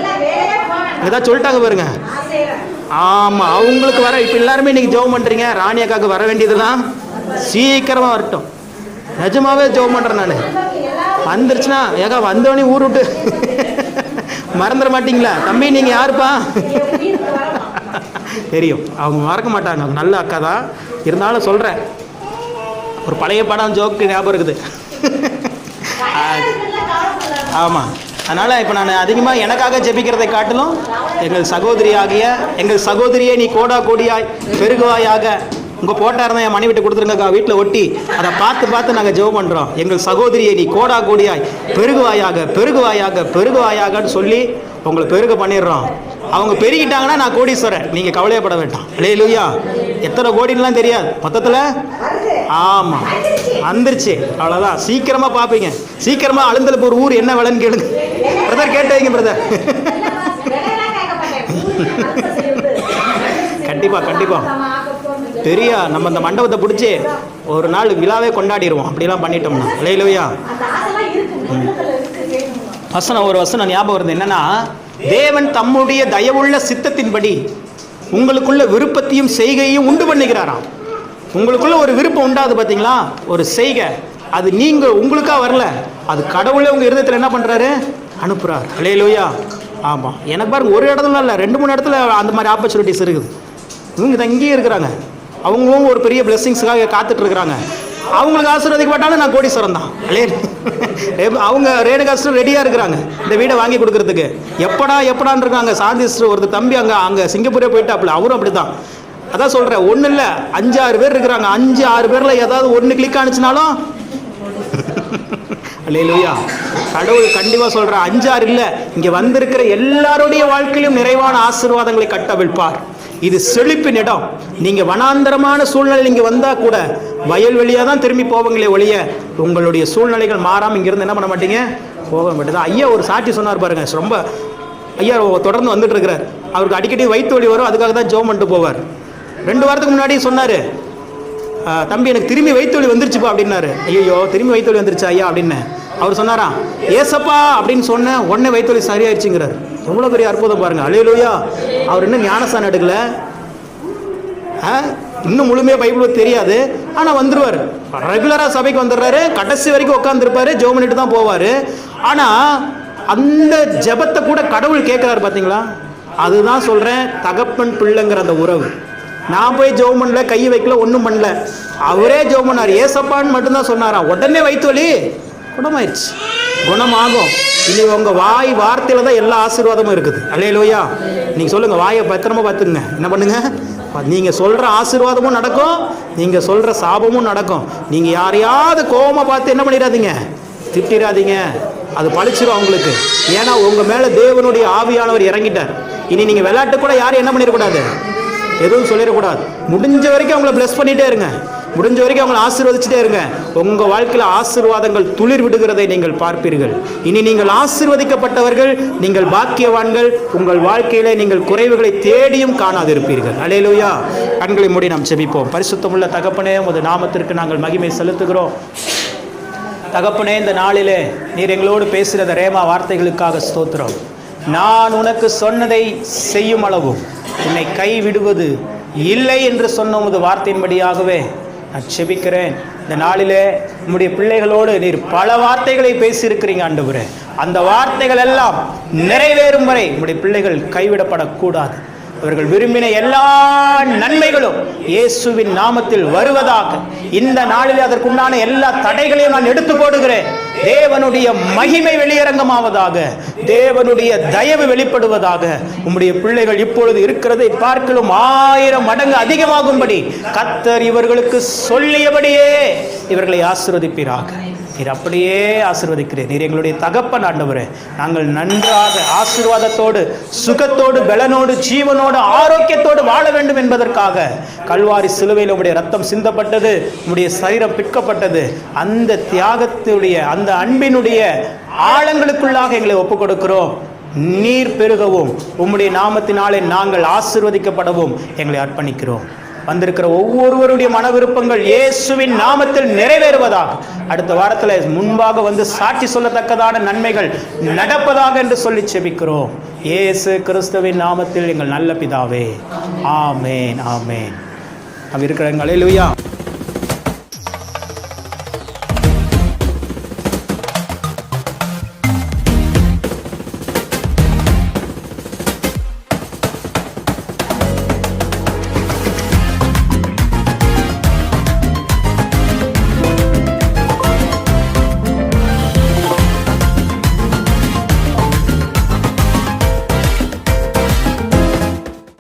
ஏதாவது சொல்லிட்டாங்க பாருங்க. ஆமாம், அவங்களுக்கு வர இப்போ எல்லாருமே நீங்கள் ஜெபம் பண்ணுறீங்க. ராணியக்காவுக்கு வர வேண்டியதுலாம் சீக்கிரமாக வரட்டும். நிஜமாவே ஜெபம் பண்ணுறேன் நான். வந்துருச்சுன்னா ஏக்கா வந்தோடனே ஊர் விட்டு மறந்துட மாட்டிங்களா? தம்பி நீங்கள் யாருப்பா? தெரியும், அவங்க மறக்க மாட்டாங்க. அவங்க நல்ல அக்கா தான். இருந்தாலும் சொல்கிறேன், ஒரு பழைய படம் ஜோக்கு ஞாபகம் இருக்குது. ஆமாம், அதனால் இப்போ நான் அதிகமாக எனக்காக ஜெபிக்கிறதை காட்டிலும் எங்கள் சகோதரியை நீ கோடா கோடியாய் பெருகுவாயாக, உங்கள் போட்டா இருந்தால் என் மனைவி வீட்டு கொடுத்துருங்கக்கா, வீட்டில் ஒட்டி அதை பார்த்து நாங்கள் ஜெபம் பண்ணுறோம். எங்கள் சகோதரியை நீ கோடா கோடியாய் பெருகுவாயாகன்னு சொல்லி உங்களை பெருக பண்ணிடுறோம். அவங்க பெருகிட்டாங்கன்னா நான் கோடீஸ்வரன், நீங்கள் கவலையப்பட வேண்டாம். அல்லேலூயா. எத்தனை கோடின்லாம் தெரியாது மொத்தத்தில். ஆமாம், வந்துருச்சு, அவ்வளோதான். சீக்கிரமாக பார்ப்பீங்க. சீக்கிரமாக அழுந்தலுக்கு ஒரு ஊர் என்ன விலைன்னு கேளுங்க பிரதர், கேட்டு வைங்க பிரதர். கண்டிப்பாக பெரிய நம்ம இந்த மண்டபத்தை பிடிச்சி ஒரு நாள் விழாவே கொண்டாடிடுவோம், அப்படிலாம் பண்ணிட்டோம்னா. அல்லேலூயா. ஒரு வசனம் ஞாபகம் வருது. என்னன்னா, தேவன் தம்முடைய தயவுள்ள சித்தத்தின்படி உங்களுக்குள்ள விருப்பத்தையும் செய்கையும் உண்டு பண்ணுகிறாராம். உங்களுக்குள்ள ஒரு விருப்பம் உண்டாது பார்த்தீங்களா, ஒரு செய்கை, அது நீங்கள் உங்களுக்காக வரல, அது கடவுளே உங்கள் இருதயத்தில் என்ன பண்ணுறாரு? அனுப்புகிறார். அல்லேலூயா. ஆமாம், எனக்கு பாருங்க, ஒரு இடத்துல இல்லை, 2-3 இடத்துல அந்த மாதிரி ஆப்பர்ச்சுனிட்டிஸ் இருக்குது. இவங்க தான் இங்கேயே இருக்கிறாங்க. அவங்களும் ஒரு பெரிய பிளெஸிங்ஸுக்காக காத்துட்ருக்குறாங்க. அவங்களுக்கு ஆசீர்வதிக்கப்பட்டாலும் நான் கோடீஸ்வரன் தான். அவங்க ரேணுகாஸ்டர் ரெடியாக இருக்கிறாங்க இந்த வீடை வாங்கி கொடுக்கறதுக்கு. எப்படான்னு இருக்காங்க. சாந்தி சிஸ்டர் ஒரு தம்பி அங்கே சிங்கப்பூரே போயிட்டாப்புல, அவரும் அப்படி தான். அதான் சொல்கிறேன், ஒன்றும் இல்லை, 5-6 பேர் இருக்கிறாங்க. 5-6 பேரில் ஏதாவது ஒன்று கிளிக் ஆனிச்சுனாலும் அல்லேலூயா. கடவுள் கண்டிப்பாக சொல்கிற 5, 6 இல்லை, இங்கே வந்திருக்கிற எல்லாருடைய வாழ்க்கையிலும் நிறைவான ஆசீர்வாதங்களை கட்டவிழ்ப்பார். இது செழிப்பின் இடம். நீங்கள் வனாந்தரமான சூழ்நிலை இங்கே வந்தால் கூட வயல்வெளியாக தான் திரும்பி போவங்களே ஒழிய உங்களுடைய சூழ்நிலைகள் மாறாமல் இங்கேருந்து என்ன பண்ண மாட்டீங்க, போக மாட்டேதான். ஐயா ஒரு சாட்சி சொன்னார் பாருங்க, ரொம்ப ஐயா தொடர்ந்து வந்துட்டு இருக்கிறார். அவருக்கு அடிக்கடி வயிற்று வலி வரும், அதுக்காக தான் ஜெபம் பண்ணிட்டு போவார். 2 வாரத்துக்கு முன்னாடி சொன்னார், தம்பி எனக்கு திரும்பி வயிற்று வலி வந்துருச்சுப்பா அப்படின்னாரு. ஐயோ திரும்பி வயிற்று வலி வந்துருச்சா ஐயா அப்படின்னு அவர் சொன்னாராம். ஏசப்பா அப்படின்னு சொன்னேன், உடனே வயிற்று வலி சரியாயிடுச்சுங்கிறார். எவ்வளோ பெரிய அற்புதம் பாருங்க. அல்லேலூயா. அவர் இன்னும் ஞானஸ்தானம் எடுக்கல, இன்னும் முழுமையாக பைபிள் தெரியாது, ஆனால் வந்துடுவார். ரெகுலராக சபைக்கு வந்துடுறாரு, கடைசி வரைக்கும் உட்காந்துருப்பாரு, ஜெபம் பண்ணிட்டு தான் போவார். ஆனால் அந்த ஜெபத்தை கூட கடவுள் கேட்குறாரு பார்த்தீங்களா? அதுதான் சொல்கிறேன், தகப்பன் பிள்ளைங்கிற அந்த உறவு. நான் போய் ஜெபம் பண்ணல, கையை வைக்கல, ஒன்றும் பண்ணல, அவரே ஜெபம் பண்ணார். ஏசப்பான்னு மட்டும்தான் சொன்னாராம், உடனே வயிற்று வலி குணமாயிடுச்சு. குணமாகும். இனி உங்கள் வார்த்தையில் தான் எல்லா ஆசீர்வாதமும் இருக்குது. அல்லேலூயா. நீங்கள் சொல்லுங்கள், வாயை பத்திரமா பார்த்துக்குங்க. என்ன பண்ணுங்க, நீங்கள் சொல்கிற ஆசீர்வாதமும் நடக்கும், நீங்கள் சொல்கிற சாபமும் நடக்கும். நீங்கள் யாரையாவது கோபமாக பார்த்து என்ன பண்ணிடாதீங்க, திட்டிடாதீங்க, அது பழிச்சிடும் அவங்களுக்கு. ஏன்னா உங்கள் மேலே தேவனுடைய ஆவியானவர் இறங்கிட்டார். இனி நீங்கள் விளையாட்டு கூட யாரும் என்ன பண்ணிடக்கூடாது, எதுவும் சொல்லிடக்கூடாது. முடிஞ்ச வரைக்கும் அவங்கள பிளஸ் பண்ணிகிட்டே இருங்க, முடிஞ்ச வரைக்கும் அவங்களை ஆசீர்வதிச்சுட்டே இருங்க. உங்கள் வாழ்க்கையில் ஆசீர்வாதங்கள் துளிர் விடுகிறதை நீங்கள் பார்ப்பீர்கள். இனி நீங்கள் ஆசீர்வதிக்கப்பட்டவர்கள், நீங்கள் பாக்கியவான்கள். உங்கள் வாழ்க்கையிலே நீங்கள் குறைவுகளை தேடியும் காணாதிருப்பீர்கள். அல்லேலூயா. கண்களை மூடி நாம் செபிப்போம். பரிசுத்தமுள்ள தகப்பனே, உமது நாமத்திற்கு நாங்கள் மகிமை செலுத்துகிறோம். தகப்பனே, இந்த நாளிலே நீர் எங்களோடு பேசுகிற ரேமா வார்த்தைகளுக்காக ஸ்தோத்திரம். நான் உனக்கு சொன்னதை செய்யும் அளவும் உன்னை கைவிடுவது இல்லை என்று சொன்ன உமது வார்த்தையின்படியாகவே நான் செபிக்கிறேன். இந்த நாளிலே உம்முடைய பிள்ளைகளோடு நீர் பல வார்த்தைகளை பேசியிருக்கிறீங்க ஆண்டவரே. அந்த வார்த்தைகள் எல்லாம் நிறைவேறும் வரை உம்முடைய பிள்ளைகள் கைவிடப்படக்கூடாது. அவர்கள் விரும்பின எல்லா நன்மைகளும் இயேசுவின் நாமத்தில் வருவதாக இந்த நாளில் அதற்குண்டான எல்லா தடைகளையும் நான் எடுத்து போடுகிறேன். தேவனுடைய மகிமை வெளியரங்கமாவதாக, தேவனுடைய தயவு வெளிப்படுவதாக. உம்முடைய பிள்ளைகள் இப்பொழுது இருக்கிறதை பார்க்கலும் 1000 மடங்கு அதிகமாகும்படி கர்த்தர் இவர்களுக்கு சொல்லியபடியே இவர்களை ஆசீர்வதிப்பீராக. நீர் அப்படியே ஆசீர்வதிக்கிறேன். நீர் எங்களுடைய தகப்பன் ஆண்டவரே. நாங்கள் நன்றாக ஆசீர்வாதத்தோடு, சுகத்தோடு, பலனோடு, ஜீவனோடு, ஆரோக்கியத்தோடு வாழ வேண்டும் என்பதற்காக கல்வாரி சிலுவையில் உம்முடைய ரத்தம் சிந்தப்பட்டது, உம்முடைய சரீரம் பிற்கப்பட்டது. அந்த தியாகத்துடைய, அந்த அன்பினுடைய ஆழங்களுக்குள்ளாக எங்களை ஒப்புக் கொடுக்கிறோம். நீர் பெருகவும் உம்முடைய நாமத்தினாலே நாங்கள் ஆசீர்வதிக்கப்படவும் எங்களை அர்ப்பணிக்கிறோம். வந்திருக்கிற ஒவ்வொருவருடைய மன விருப்பங்கள் இயேசுவின் நாமத்தில் நிறைவேறுவதாக. அடுத்த வாரத்தில் முன்பாக வந்து சாட்சி சொல்லத்தக்கதான நன்மைகள் நடப்பதாக என்று சொல்லி செபிக்கிறோம். இயேசு கிறிஸ்துவின் நாமத்தில் எங்கள் நல்ல பிதாவே. ஆமேன், ஆமேன். இருக்கிற அல்லேலூயா.